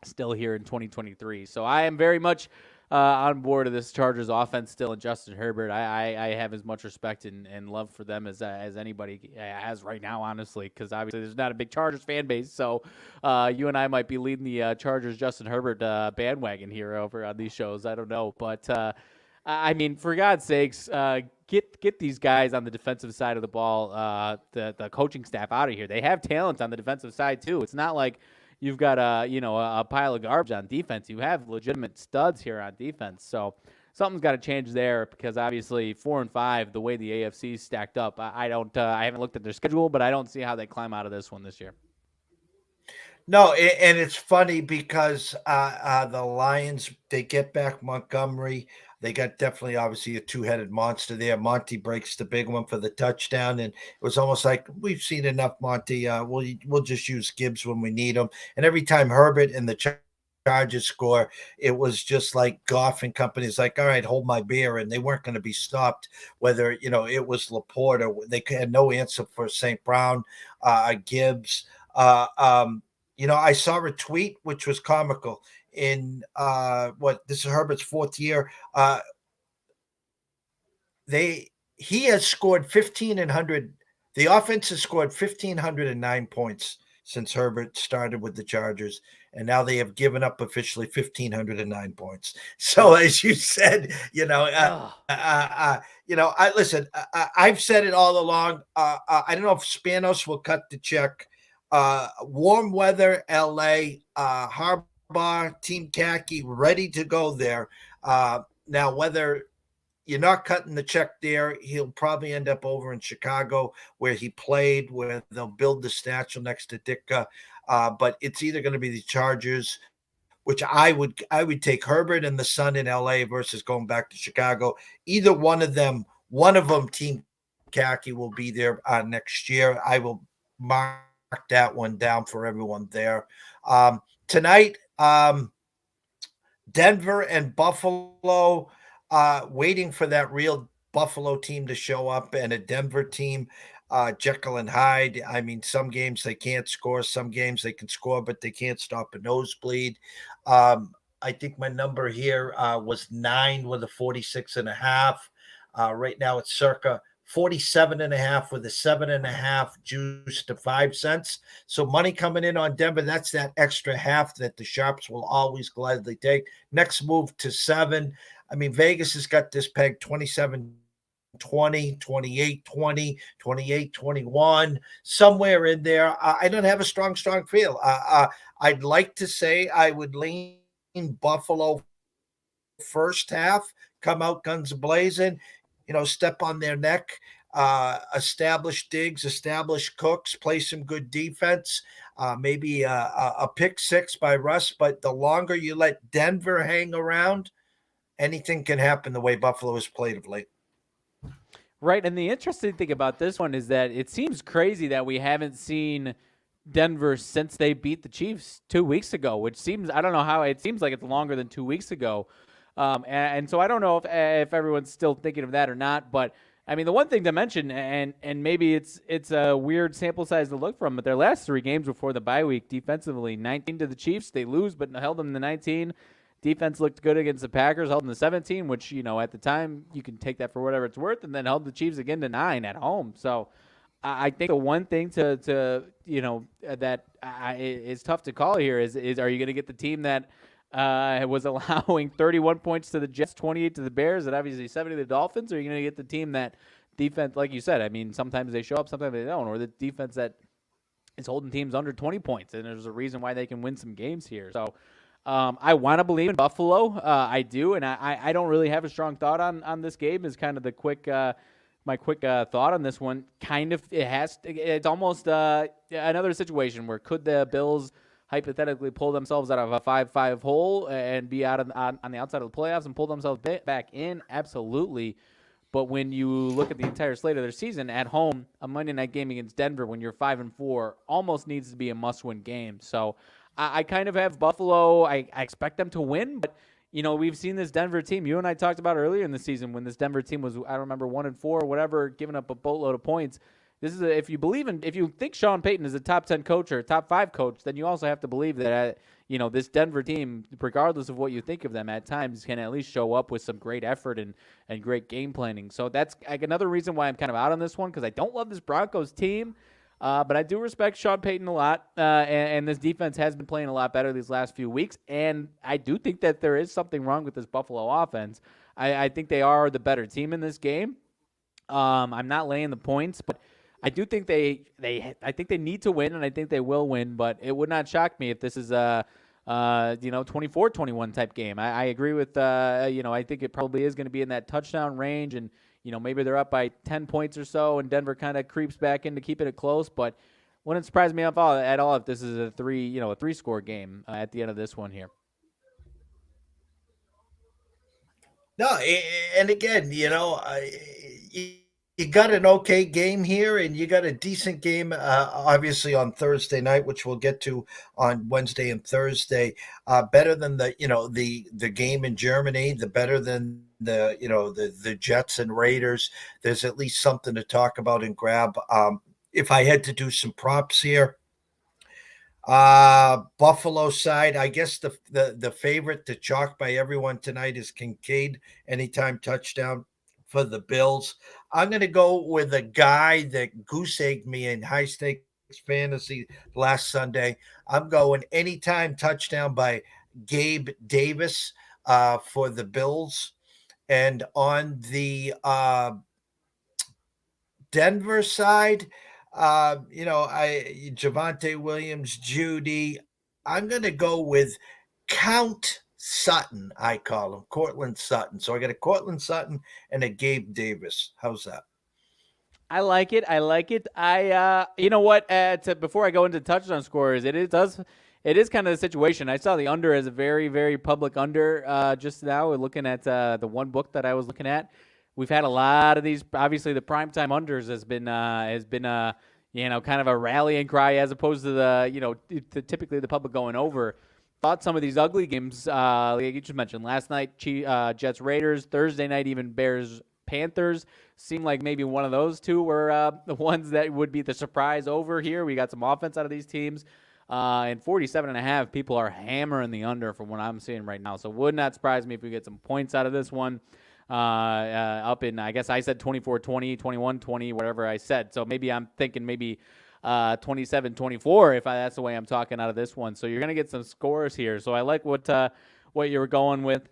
still here in 2023. So I am very much on board of this Chargers offense still, and Justin Herbert. I have as much respect and love for them as anybody has right now, honestly, because obviously there's not a big Chargers fan base. So you and I might be leading the Chargers Justin Herbert bandwagon here over on these shows. I don't know, but I mean, for God's sakes, get these guys on the defensive side of the ball, the coaching staff out of here. They have talent on the defensive side too. It's not like you've got a pile of garbage on defense. You have legitimate studs here on defense. So something's got to change there because obviously 4-5, the way the AFC stacked up, I haven't looked at their schedule, but I don't see how they climb out of this one this year. No, and it's funny because the Lions, they get back Montgomery. They got definitely, obviously, a two-headed monster there. Monty breaks the big one for the touchdown, and it was almost like we've seen enough, Monty. We'll just use Gibbs when we need him. And every time Herbert and the Chargers score, it was just like Goff and companies like, all right, hold my beer, and they weren't going to be stopped. Whether it was Laporte or they had no answer for St. Brown, Gibbs. I saw a tweet which was comical. In this is Herbert's fourth year. He has scored 1,500. The offense has scored 1,509 points since Herbert started with the Chargers, and now they have given up officially 1,509 points. So, as you said, listen. I've said it all along. I don't know if Spanos will cut the check. Warm weather, LA, Harbaugh, Team Khaki, ready to go there. Now, whether you're not cutting the check there, he'll probably end up over in Chicago where he played, where they'll build the statue next to Ditka. But it's either going to be the Chargers, which I would take Herbert and the Sun in LA versus going back to Chicago. Either one of them, Team Khaki will be there next year. I will mark that one down for everyone there. Tonight, Denver and Buffalo, waiting for that real Buffalo team to show up, and a Denver team, Jekyll and Hyde. I mean, some games they can't score, some games they can score, but they can't stop a nosebleed. I think my number here was 9 with a 46.5. Right now it's circa 47.5 with a 7.5 juice to 5 cents. So money coming in on Denver. That's that extra half that the sharps will always gladly take. Next move to 7. I mean, Vegas has got this peg 27-20, 28-20, 28-21, somewhere in there. I don't have a strong feel. I'd like to say I would lean Buffalo first half, come out guns blazing, step on their neck, establish Diggs, establish Cooks, play some good defense, maybe a pick 6 by Russ. But the longer you let Denver hang around, anything can happen the way Buffalo has played of late. Right, and the interesting thing about this one is that it seems crazy that we haven't seen Denver since they beat the Chiefs 2 weeks ago, which seems, I don't know how, it seems like it's longer than 2 weeks ago. And so I don't know if everyone's still thinking of that or not, but I mean, the one thing to mention, and maybe it's a weird sample size to look from, but their last 3 games before the bye week defensively, 19 to the Chiefs, they lose, but held them to 19. Defense looked good against the Packers, held them to 17, which, at the time you can take that for whatever it's worth, and then held the Chiefs again to 9 at home. So I think the one thing that is tough to call here is are you going to get the team that was allowing 31 points to the Jets, 28 to the Bears, and obviously 70 to the Dolphins? Or are you going to get the team that defense, like you said, I mean, sometimes they show up, sometimes they don't, or the defense that is holding teams under 20 points, and there's a reason why they can win some games here. So I want to believe in Buffalo. I do, and I don't really have a strong thought on this game. Is kind of the quick my quick thought on this one. It's almost another situation where could the Bills hypothetically pull themselves out of a 5-5 hole and be out on the outside of the playoffs and pull themselves back in? Absolutely. But when you look at the entire slate of their season at home, a Monday night game against Denver when you're 5-4 almost needs to be a must-win game. So I kind of have Buffalo. I expect them to win, but we've seen this Denver team. You and I talked about earlier in the season when this Denver team was, I don't remember, 1-4 or whatever, giving up a boatload of points. This is if you think Sean Payton is a top 10 coach or a top 5 coach, then you also have to believe that this Denver team, regardless of what you think of them, at times can at least show up with some great effort and great game planning. So that's another reason why I'm kind of out on this one, because I don't love this Broncos team. But I do respect Sean Payton a lot, and this defense has been playing a lot better these last few weeks. And I do think that there is something wrong with this Buffalo offense. I think they are the better team in this game. I'm not laying the points, but I do think I think they need to win, and I think they will win. But it would not shock me if this is a 24-21 type game. I agree with I think it probably is going to be in that touchdown range, and maybe they're up by 10 points or so, and Denver kind of creeps back into keeping it close. But wouldn't surprise me at all if this is a 3-score game at the end of this one here. No, and again, you got an okay game here, and you got a decent game, obviously on Thursday night, which we'll get to on Wednesday and Thursday. Better than the game in Germany, better than the Jets and Raiders. There's at least something to talk about and grab. If I had to do some props here, Buffalo side, I guess the favorite to chalk by everyone tonight is Kincaid, anytime touchdown for the Bills. I'm going to go with a guy that goose-egged me in high stakes fantasy last Sunday. I'm going anytime touchdown by Gabe Davis for the Bills. And on the Denver side, Javonte Williams, Judy. I'm going to go with Count Sutton, I call him, Cortland Sutton. So I got a Cortland Sutton and a Gabe Davis. How's that? I like it. You know what? Before I go into touchdown scores, it is kind of the situation. I saw the under as a very, very public under just now. Looking at the one book that I was looking at, we've had a lot of these. Obviously, the primetime unders has been kind of a rallying cry as opposed to typically the public going over. Thought some of these ugly games, like you just mentioned, last night, Jets Raiders, Thursday night even Bears Panthers, seemed like maybe one of those two were the ones that would be the surprise over here. We got some offense out of these teams, and 47.5 people are hammering the under from what I'm seeing right now. So would not surprise me if we get some points out of this one. Up in, I guess I said 24-20, 21-20, whatever I said. So maybe I'm thinking 27-24 if that's the way I'm talking out of this one. So you're going to get some scores here. So I like what you were going with.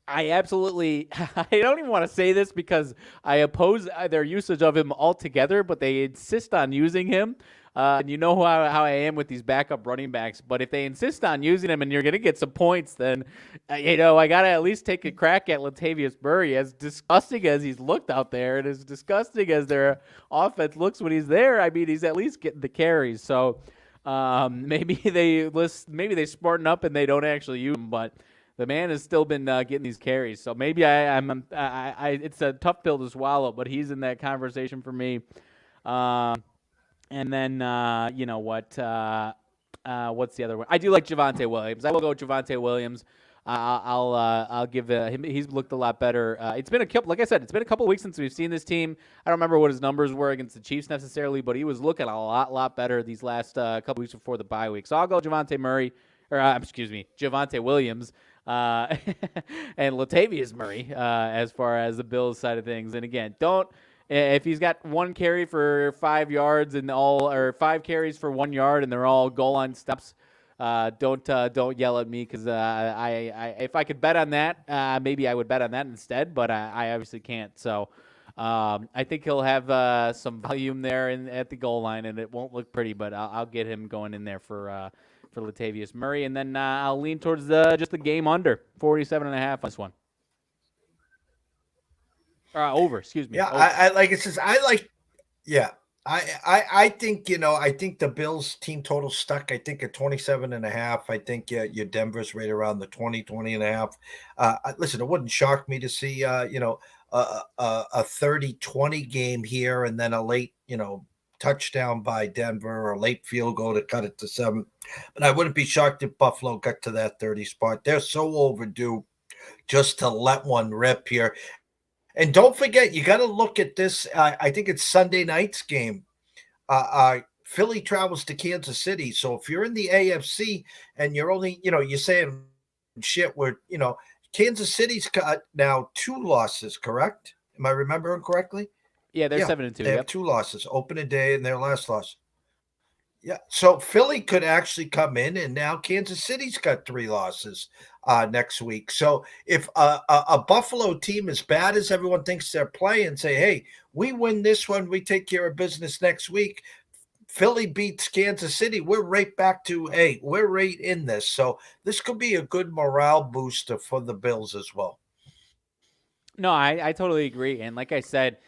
I absolutely, I don't even want to say this because I oppose their usage of him altogether, but they insist on using him. And you know how I am with these backup running backs. But if they insist on using him and you're going to get some points, then, I got to at least take a crack at Latavius Murray. As disgusting as he's looked out there and as disgusting as their offense looks when he's there, I mean, he's at least getting the carries. So maybe they smarten up and they don't actually use him, but the man has still been getting these carries. So maybe it's a tough pill to swallow, but he's in that conversation for me. And then, what's the other one? I do like Javonte Williams. I will go with Javonte Williams. I'll give him. He's looked a lot better. It's been a couple of weeks since we've seen this team. I don't remember what his numbers were against the Chiefs necessarily, but he was looking a lot better these last couple weeks before the bye week. So I'll go Javonte Williams, and Latavius Murray as far as the Bills side of things. And again, if he's got one carry for 5 yards or 5 carries for 1 yard and they're all goal line steps, don't yell at me because if I could bet on that, maybe I would bet on that instead, but I obviously can't. So I think he'll have some volume there at the goal line, and it won't look pretty, but I'll get him going in there for Latavius Murray, and then I'll lean towards just the game under 47.5 on this one. Over, excuse me. Yeah, over. I like it says I like. Yeah, I think, I think the Bills team total stuck, I think, at 27.5. I think your Denver's right around the 20 and a half. Listen, it wouldn't shock me to see, a 30-20 game here and then a late, touchdown by Denver or a late field goal to cut it to 7. But I wouldn't be shocked if Buffalo got to that 30 spot. They're so overdue just to let one rip here. And don't forget, you got to look at this. I think it's Sunday night's game. Philly travels to Kansas City. So if you're in the AFC and you're only, you're saying shit, Kansas City's got now 2 losses, correct? Am I remembering correctly? Yeah, they're Yeah, 7-2. they have 2 losses, opening day and their last loss. Yeah, so Philly could actually come in, and now Kansas City's got 3 losses next week. So if a Buffalo team, as bad as everyone thinks they're playing, say, hey, we win this one, we take care of business next week. Philly beats Kansas City, we're right back to, hey, we're right in this. So this could be a good morale booster for the Bills as well. No, I totally agree. And like I said,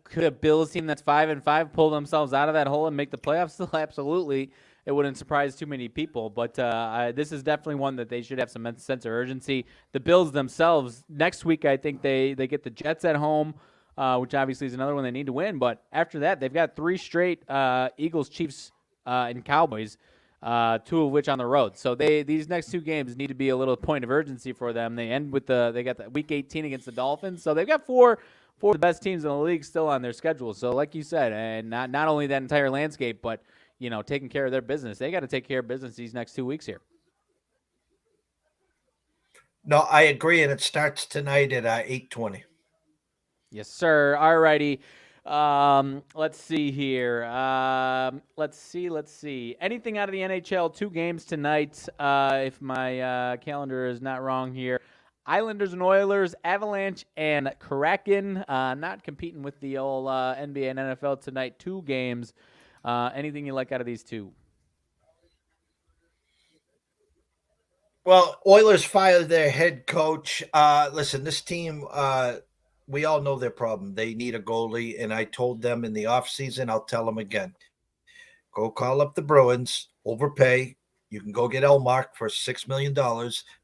could a Bills team that's 5-5 pull themselves out of that hole and make the playoffs? Still, absolutely. It wouldn't surprise too many people. But this is definitely one that they should have some sense of urgency. The Bills themselves, next week, I think they get the Jets at home, which obviously is another one they need to win. But after that, they've got 3 straight Eagles, Chiefs, and Cowboys. 2 of which on the road. So these next 2 games need to be a little point of urgency for them. They end with they got the week 18 against the Dolphins. So they've got four of the best teams in the league still on their schedule. So like you said, and not only that entire landscape, but taking care of their business. They got to take care of business these next 2 weeks here. No, I agree, and it starts tonight at 8:20. Yes, sir. All righty. Let's see here. Let's see. Anything out of the NHL? 2 games tonight. If my calendar is not wrong here. Islanders and Oilers, Avalanche and Kraken. Not competing with the old NBA and NFL tonight. 2 games. Anything you like out of these 2? Well, Oilers fired their head coach. Listen, this team, we all know their problem. They need a goalie, and I told them in the offseason, I'll tell them again. Go call up the Bruins, overpay. You can go get Elmark for $6 million.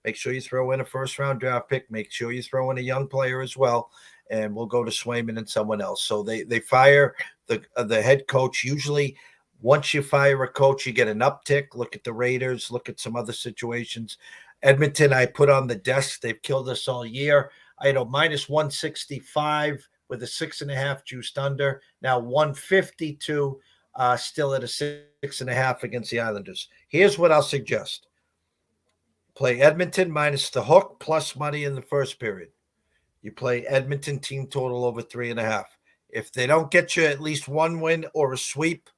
Make sure you throw in a first-round draft pick. Make sure you throw in a young player as well, and we'll go to Swayman and someone else. So they fire the head coach. Usually once you fire a coach, you get an uptick. Look at the Raiders. Look at some other situations. Edmonton, I put on the desk. They've killed us all year. I had a minus 165 with a 6.5 juiced under. Now 152, still at a 6.5 against the Islanders. Here's what I'll suggest. Play Edmonton minus the hook plus money in the first period. You play Edmonton team total over 3.5. If they don't get you at least one win or a sweep,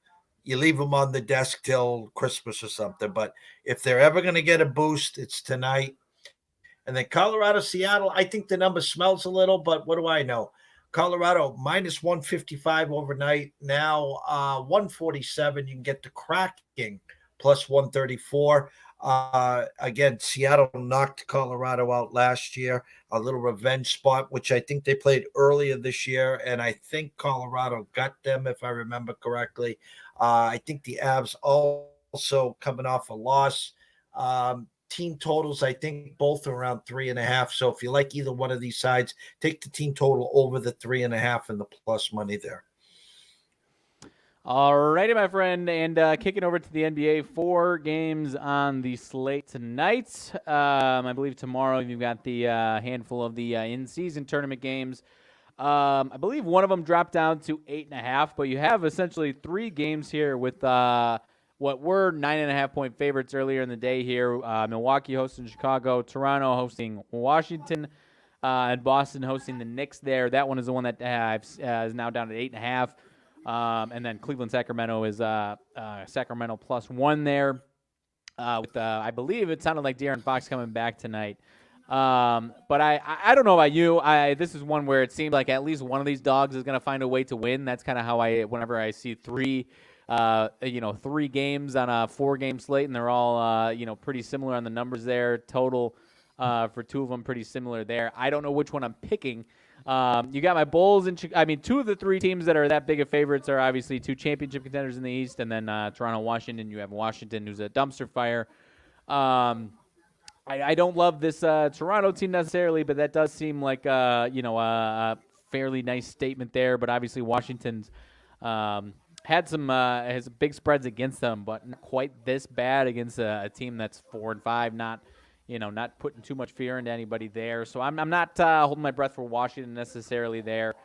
you leave them on the desk till Christmas or something. But if they're ever going to get a boost, it's tonight. And then Colorado, Seattle, I think the number smells a little, but what do I know? Colorado minus 155 overnight. Now 147. You can get the Kraken plus 134. Again, Seattle knocked Colorado out last year. A little revenge spot, which I think they played earlier this year. And I think Colorado got them, if I remember correctly. I think the Avs also coming off a loss. Team totals, I think both are around 3.5. So if you like either one of these sides, take the team total over the 3.5 and the plus money there. All righty, my friend, and kicking over to the NBA, 4 games on the slate tonight. I believe tomorrow you've got the handful of the in-season tournament games. I believe one of them dropped down to 8.5, but you have essentially 3 games here with what were 9.5-point favorites earlier in the day here. Milwaukee hosting Chicago, Toronto hosting Washington, and Boston hosting the Knicks there. That one is the one that is now down at 8.5. And then Cleveland, Sacramento is Sacramento plus 1 there. With I believe it sounded like De'Aaron Fox coming back tonight. But I don't know about you. This is one where it seems like at least one of these dogs is going to find a way to win. That's kind of how whenever I see 3 games on a 4-game slate, and they're all, pretty similar on the numbers there. Total for 2 of them pretty similar there. I don't know which one I'm picking. You got my Bulls and two of the three teams that are that big of favorites are obviously two championship contenders in the East, and then Toronto, Washington. You have Washington, who's a dumpster fire. I don't love this Toronto team necessarily, but that does seem like a fairly nice statement there. But obviously Washington's had some has big spreads against them, but not quite this bad against a team that's 4-5. Not putting too much fear into anybody there. So I'm not holding my breath for Washington necessarily there.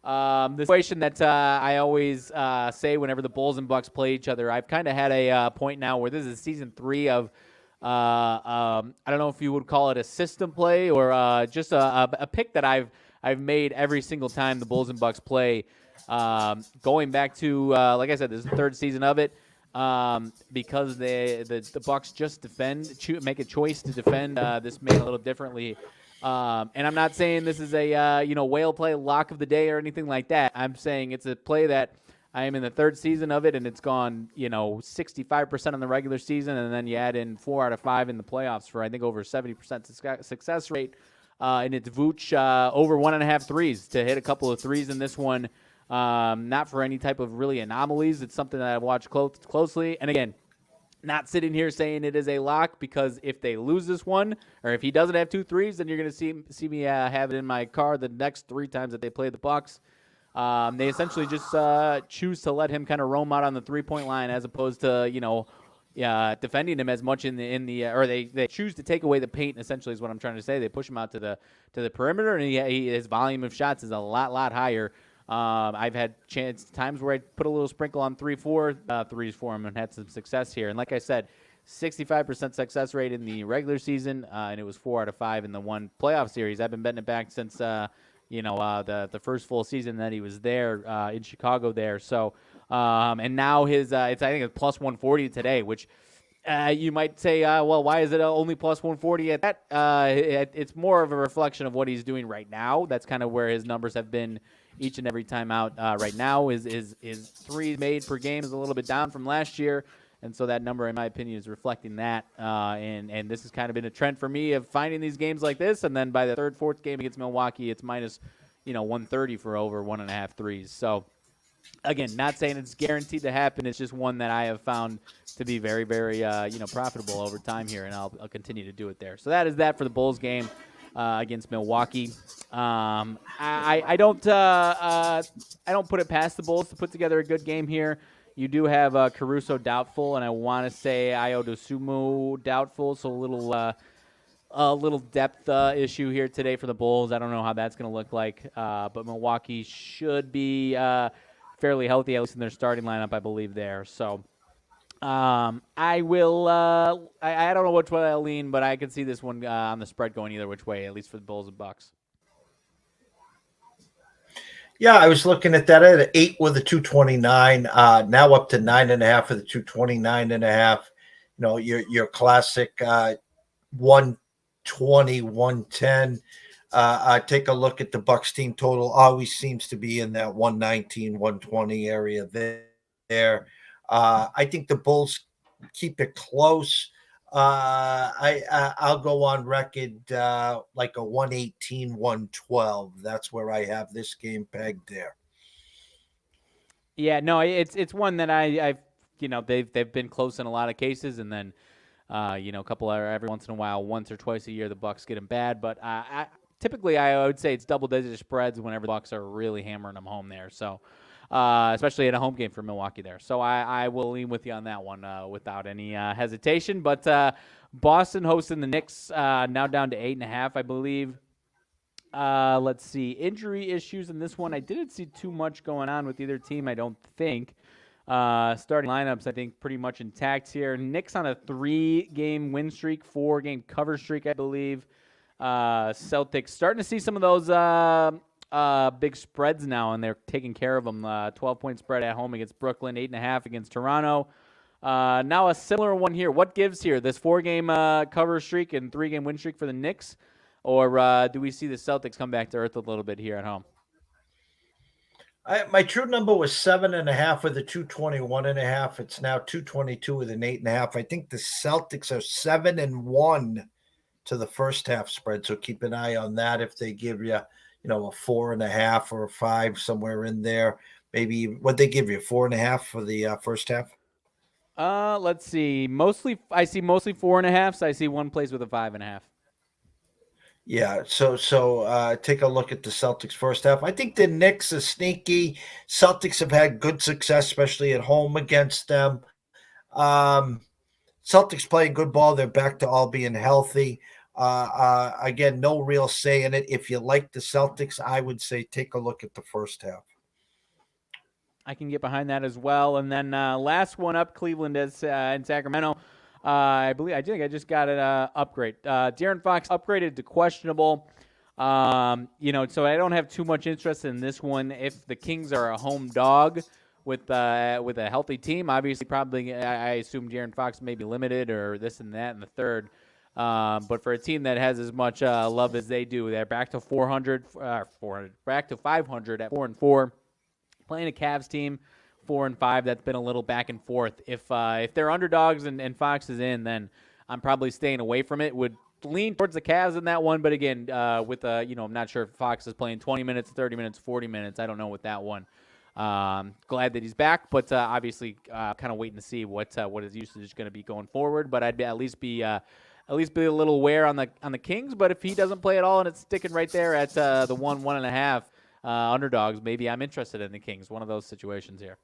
The situation that I always say whenever the Bulls and Bucks play each other, I've kind of had a point now where this is season 3 of I don't know if you would call it a system play or just a pick that I've made every single time the Bulls and Bucks play. Going back to like I said, this is the 3rd season of it. Because the Bucks just make a choice to defend this man a little differently. And I'm not saying this is a whale play lock of the day or anything like that. I'm saying it's a play that I am in the 3rd season of it, and it's gone 65% in the regular season, and then you add in 4 out of 5 in the playoffs for I think over 70% success rate. And it's Vooch over 1.5 threes to hit a couple of threes in this one. Not for any type of really anomalies. It's something that I've watched closely. And again, not sitting here saying it is a lock, because if they lose this one, or if he doesn't have 2 threes, then you're going to see me have it in my car the next 3 times that they play the Bucks. They essentially just choose to let him kind of roam out on the 3-point line as opposed to defending him as much in the or they choose to take away the paint. Essentially, is what I'm trying to say. They push him out to the perimeter, and his volume of shots is a lot higher. I've had times where I put a little sprinkle on 3-4 threes for him and had some success here. And like I said, 65% success rate in the regular season, and it was 4 out of 5 in the one playoff series. I've been betting it back since the first full season that he was there in Chicago there. So and now his I think it's plus 140 today, which you might say, well, why is it only plus 140 at that? It's more of a reflection of what he's doing right now. That's kind of where his numbers have been each and every time out. Right now, his threes made per game is a little bit down from last year, and so that number, in my opinion, is reflecting that. And this has kind of been a trend for me of finding these games like this, and then by the 3rd, 4th game against Milwaukee, it's minus 130 for over 1.5 threes. So again, not saying it's guaranteed to happen. It's just one that I have found to be very, very profitable over time here, and I'll continue to do it there. So that is that for the Bulls game against Milwaukee. I don't put it past the Bulls to put together a good game here. You do have Caruso doubtful, and I want to say Dosunmu doubtful, so a little depth issue here today for the Bulls. I don't know how that's going to look like, but Milwaukee should be fairly healthy, at least in their starting lineup, I believe there. So I will. I don't know which way I'll lean, but I can see this one on the spread going either which way, at least for the Bulls and Bucks. Yeah, I was looking at that at 8 with a 229. Now up to 9.5 with a 229.5. Your classic 120, 110. Take a look at the Bucks team total. Always seems to be in that 119, 120 area there. I think the Bulls keep it close. I'll go on record like a 118, 112. That's where I have this game pegged there. Yeah, no, it's one that I've they've been close in a lot of cases, and then a couple every once in a while, once or twice a year, the Bucks get them bad. But typically, I would say it's double-digit spreads whenever the Bucks are really hammering them home there. So, especially in a home game for Milwaukee there. So I will lean with you on that one without any hesitation. But Boston hosting the Knicks, now down to 8.5, I believe. Let's see. Injury issues in this one. I didn't see too much going on with either team, I don't think. Starting lineups, I think, pretty much intact here. Knicks on a 3-game win streak, 4-game cover streak, I believe. Celtics starting to see some of those big spreads now, and they're taking care of them. 12-point spread at home against Brooklyn, 8.5 against Toronto. Now a similar one here. What gives here? This 4-game cover streak and 3-game win streak for the Knicks? Or do we see the Celtics come back to earth a little bit here at home? My true number was 7.5 with a 221.5. It's now 222 with an 8.5. I think the Celtics are 7-1 to the first half spread. So keep an eye on that if they give you, a 4.5 or a 5 somewhere in there. Maybe what they give you 4.5 for the first half. Let's see. I see mostly 4.5. So I see one place with a 5.5. Yeah, so take a look at the Celtics first half. I think the Knicks are sneaky. Celtics have had good success, especially at home against them. Um, Celtics playing good ball. They're back to all being healthy. Again, no real say in it. If you like the Celtics, I would say take a look at the first half. I can get behind that as well. And then last one up, Cleveland is in Sacramento. I think I just got an upgrade. De'Aaron Fox upgraded to questionable. So I don't have too much interest in this one. If the Kings are a home dog with a healthy team, obviously probably I assume De'Aaron Fox may be limited or this and that in the third. But for a team that has as much love as they do, they're back to 400, back to 500 at 4-4. Playing a Cavs team, 4-5, that's been a little back and forth. If they're underdogs and Fox is in, then I'm probably staying away from it. Would lean towards the Cavs in that one, but again, I'm not sure if Fox is playing 20 minutes, 30 minutes, 40 minutes. I don't know with that one. Glad that he's back, but obviously kind of waiting to see what his usage is going to be going forward. But I'd at least be a little aware on the Kings. But if he doesn't play at all and it's sticking right there at the 1.5. Underdogs, maybe I'm interested in the Kings. One of those situations here.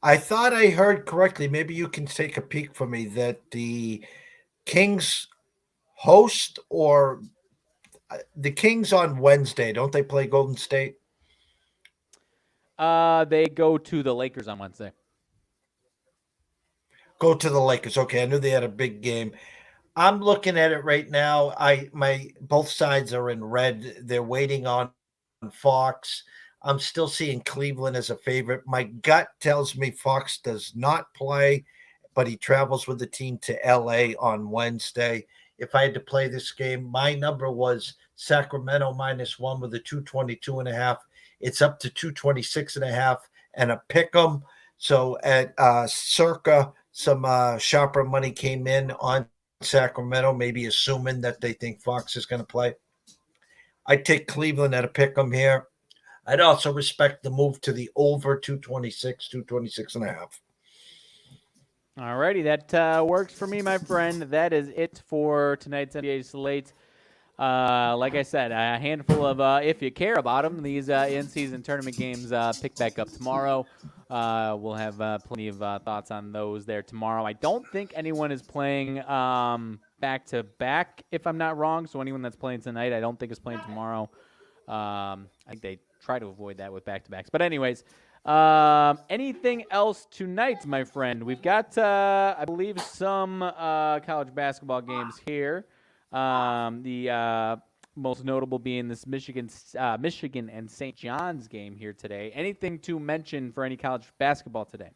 I thought I heard correctly. Maybe you can take a peek for me that the Kings host or the Kings on Wednesday. Don't they play Golden State? They go to the Lakers on Wednesday. Go to the Lakers. Okay, I knew they had a big game. I'm looking at it right now. My both sides are in red. They're waiting on Fox. I'm still seeing Cleveland as a favorite. My gut tells me Fox does not play, but he travels with the team to LA on Wednesday. If I had to play this game, my number was Sacramento -1 with a 222.5. It's up to 226.5 and a pick 'em. So at circa some sharper money came in on Sacramento, maybe assuming that they think Fox is going to play. I'd take Cleveland at a pick 'em here. I'd also respect the move to the over 226.5. All righty, that works for me, my friend. That is it for tonight's NBA slate. Like I said, a handful of, if you care about them, these in-season tournament games pick back up tomorrow. We'll have plenty of thoughts on those there tomorrow. I don't think anyone is playing back-to-back, if I'm not wrong. So anyone that's playing tonight, I don't think is playing tomorrow. I think they try to avoid that with back-to-backs. But anyways, anything else tonight, my friend? We've got, I believe, some college basketball games here. The most notable being this Michigan and St. John's game here today. Anything to mention for any college basketball today?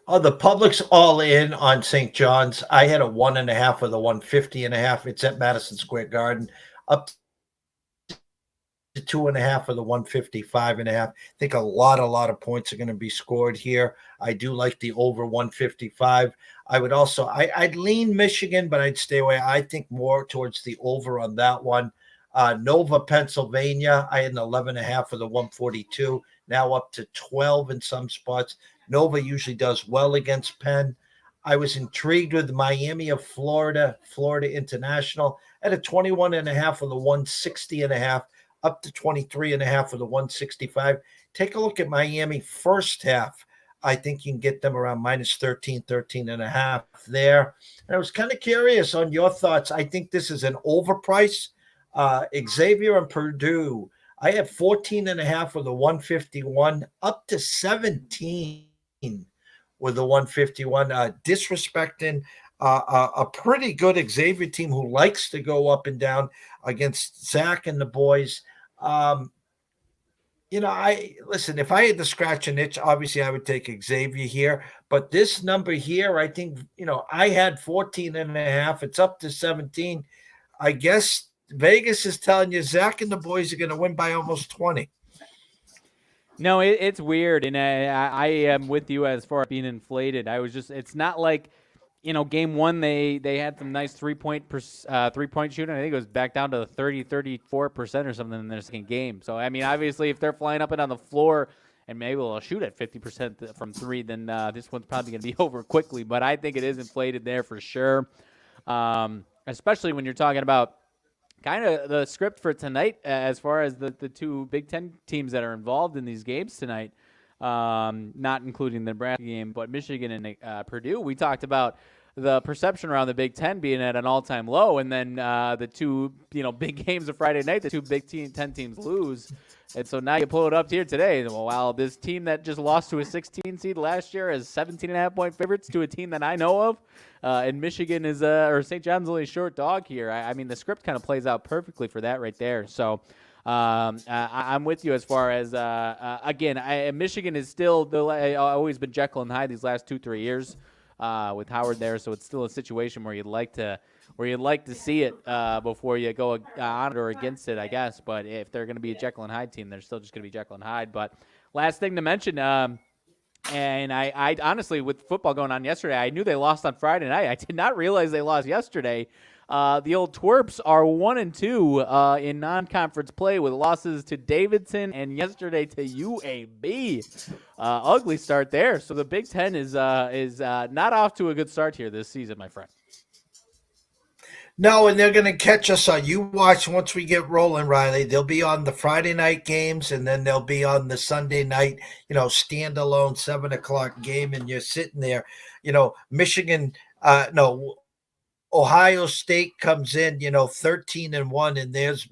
Oh, the public's all in on St. John's. I had a 1.5 with a 150.5. It's at Madison Square Garden. Up to 2.5 for the 155.5. I think a lot of points are going to be scored here. I do like the over 155. I would also, I'd lean Michigan, but I'd stay away. I think more towards the over on that one. Nova, Pennsylvania, I had an 11.5 for the 142. Now up to 12 in some spots. Nova usually does well against Penn. I was intrigued with Miami of Florida International at a 21.5 for the 160.5. Up to 23.5 for the 165. Take a look at Miami first half. I think you can get them around -13.5 there. And I was kind of curious on your thoughts. I think this is an overprice. Xavier and Purdue, I have 14.5 for the 151, up to 17 with the 151. Disrespecting a pretty good Xavier team who likes to go up and down against Zach and the boys. Listen, if I had to scratch an itch, obviously I would take Xavier here. But this number here, I think, I had 14.5. It's up to 17. I guess Vegas is telling you Zach and the boys are going to win by almost 20. No, it's weird. And I am with you as far as being inflated. It's not like game one, they had some nice three-point shooting. I think it was back down to 34% or something in their second game. So, I mean, obviously, if they're flying up and on the floor and maybe they'll shoot at 50% from three, then this one's probably going to be over quickly. But I think it is inflated there for sure, especially when you're talking about kind of the script for tonight as far as the two Big Ten teams that are involved in these games tonight. Not including the Nebraska game, but Michigan and Purdue. We talked about the perception around the Big Ten being at an all-time low, and then the two big games of Friday night, the two Big Ten teams lose. And so now you pull it up here today. Well, wow, this team that just lost to a 16 seed last year is 17.5-point favorites to a team that I know of. And Michigan is, or St. John's only a short dog here. I mean, the script kind of plays out perfectly for that right there. So I'm with you as far as, again, Michigan is still always been Jekyll and Hyde these last 2-3 years with Howard there. So it's still a situation where you'd like to see it before you go on it or against it, I guess. But if they're going to be a Jekyll and Hyde team, they're still just going to be Jekyll and Hyde. But last thing to mention, and I honestly, with football going on yesterday, I knew they lost on Friday night. I did not realize they lost yesterday. The old Twerps are 1-2 in non-conference play with losses to Davidson and yesterday to UAB. Ugly start there. So the Big Ten is not off to a good start here this season, my friend. No, and they're going to catch us on. You watch once we get rolling, Riley. They'll be on the Friday night games, and then they'll be on the Sunday night, standalone 7:00 game, and you're sitting there. Michigan, Ohio State comes in, 13-1, and there's,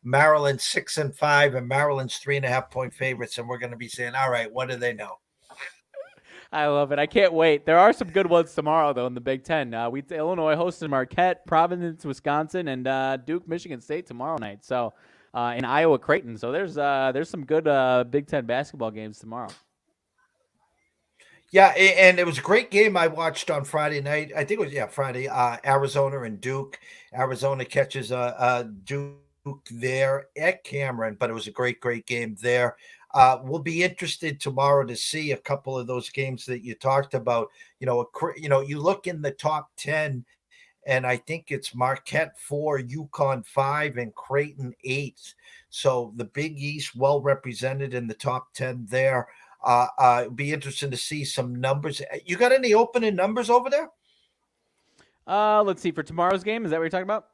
Maryland 6-5, and Maryland's 3.5-point favorites, and we're going to be saying, all right, what do they know? I love it. I can't wait. There are some good ones tomorrow, though, in the Big Ten. Illinois hosting Marquette, Providence, Wisconsin, and Duke, Michigan State tomorrow night. So, in Iowa, Creighton. So there's some good Big Ten basketball games tomorrow. Yeah, and it was a great game I watched on Friday night. I think it was, Friday, Arizona and Duke. Arizona catches Duke there at Cameron, but it was a great game there. We'll be interested tomorrow to see a couple of those games that you talked about. You look in the top 10, and I think it's Marquette 4, UConn 5, and Creighton 8. So the Big East well represented in the top 10 there. It'd be interesting to see some numbers. You got any opening numbers over there? Let's see. For tomorrow's game, is that what you're talking about?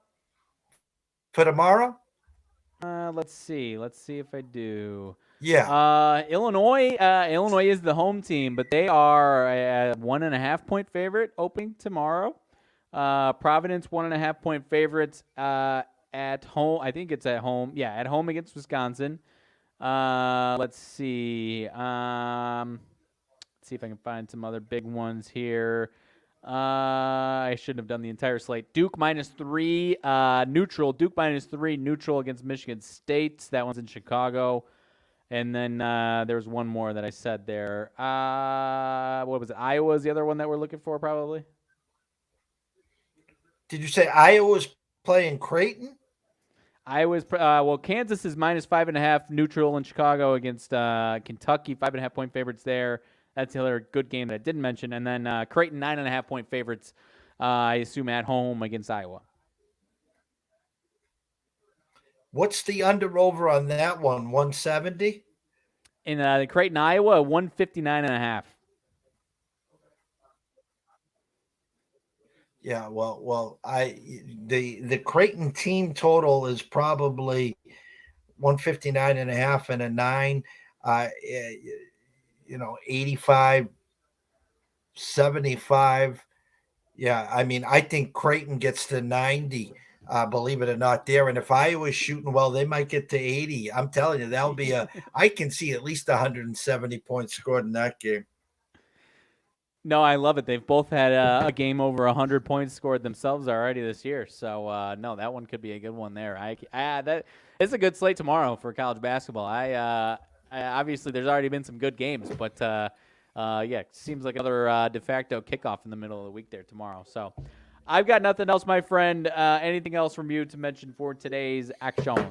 For tomorrow? Let's see. Let's see if I do. Yeah. Illinois is the home team, but they are a 1.5-point favorite opening tomorrow. Providence 1.5-point favorites at home. I think it's at home. Yeah, at home against Wisconsin. Let's see. Let's see if I can find some other big ones here. I shouldn't have done the entire slate. Duke -3 neutral. Duke -3 neutral against Michigan State. That one's in Chicago. And then there's one more that I said there. What was it? Iowa is the other one that we're looking for, probably. Did you say Iowa's playing Creighton? Iowa's Kansas is -5.5 neutral in Chicago against Kentucky. 5.5-point favorites there. That's the other good game that I didn't mention. And then Creighton 9.5-point favorites. I assume at home against Iowa. What's the under/over on that one? 170? In the Creighton, Iowa, 159.5. Yeah, well, the Creighton team total is probably 159.5 and a 9. 85, 75. Yeah, I mean, I think Creighton gets to 90. Believe it or not, there. And if Iowa's shooting well, they might get to 80. I'm telling you, that'll be I can see at least 170 points scored in that game. No, I love it. They've both had a game over 100 points scored themselves already this year. So, no, that one could be a good one there. That it's a good slate tomorrow for college basketball. I obviously, there's already been some good games, but, yeah, seems like another de facto kickoff in the middle of the week there tomorrow. So, I've got nothing else, my friend. Anything else from you to mention for today's action?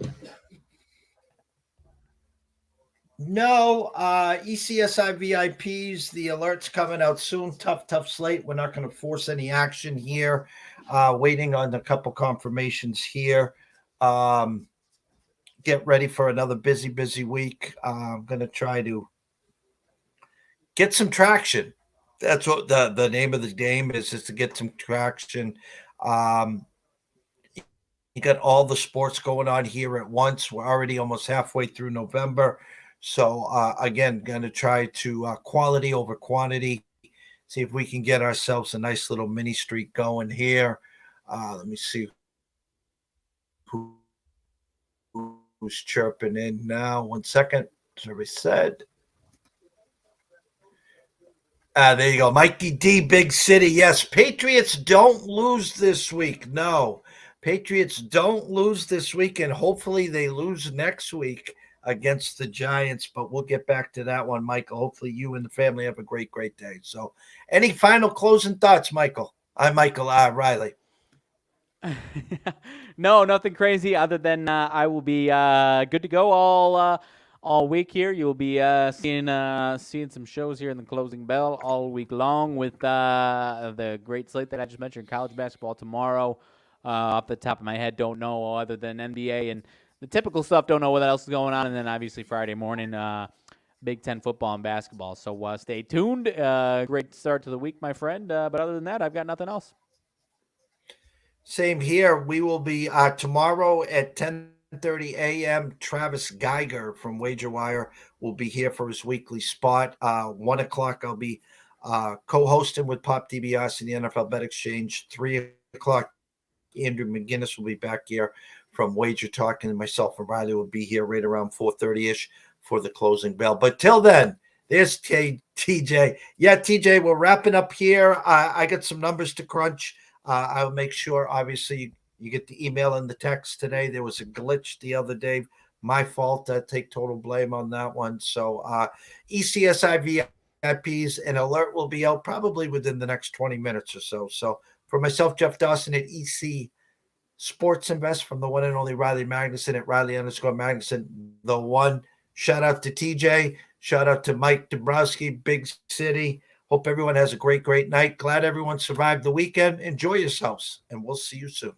No, ECSI VIPs, the alert's coming out soon. Tough slate. We're not going to force any action here. Waiting on a couple confirmations here. Get ready for another busy week. I'm going to try to get some traction. That's what the name of the game is to get some traction. Um, you got all the sports going on here at once. We're already almost halfway through November. So, again, going to try to quality over quantity. See if we can get ourselves a nice little mini streak going here. Let me see who's chirping in now. 1 second. Survey said. There you go. Mikey D, Big City. Yes, Patriots don't lose this week. No, Patriots don't lose this week, and hopefully they lose next week against the Giants. But we'll get back to that one, Michael. Hopefully you and the family have a great day. So any final closing thoughts, Michael? I'm Michael Riley. No, nothing crazy other than I will be good to go all week here. You'll be seeing some shows here in the closing bell all week long with the great slate that I just mentioned. College basketball tomorrow. Off the top of my head, don't know other than NBA and the typical stuff. Don't know what else is going on, and then obviously Friday morning. Big Ten football and basketball. So stay tuned. Great start to the week, my friend. But other than that, I've got nothing else. Same here. We will be tomorrow at 10:30 a.m. Travis Geiger from WagerWire will be here for his weekly spot. 1 o'clock, I'll be co-hosting with Pop DBS and the NFL Bet Exchange. 3 o'clock, Andrew McGinnis will be back here from Wager Talk, and myself and Riley will be here right around 4:30-ish for the closing bell. But till then, there's TJ. Yeah, TJ, we're wrapping up here. I got some numbers to crunch. I'll make sure, obviously, you get the email and the text today. There was a glitch the other day. My fault. I take total blame on that one. So ECSI VIPs, an alert will be out probably within the next 20 minutes or so. So for myself, Jeff Dawson at EC Sports Invest, from the one and only Riley Magnuson at Riley_Magnuson, the one. Shout out to TJ. Shout out to Mike Dabrowski, Big City. Hope everyone has a great night. Glad everyone survived the weekend. Enjoy yourselves, and we'll see you soon.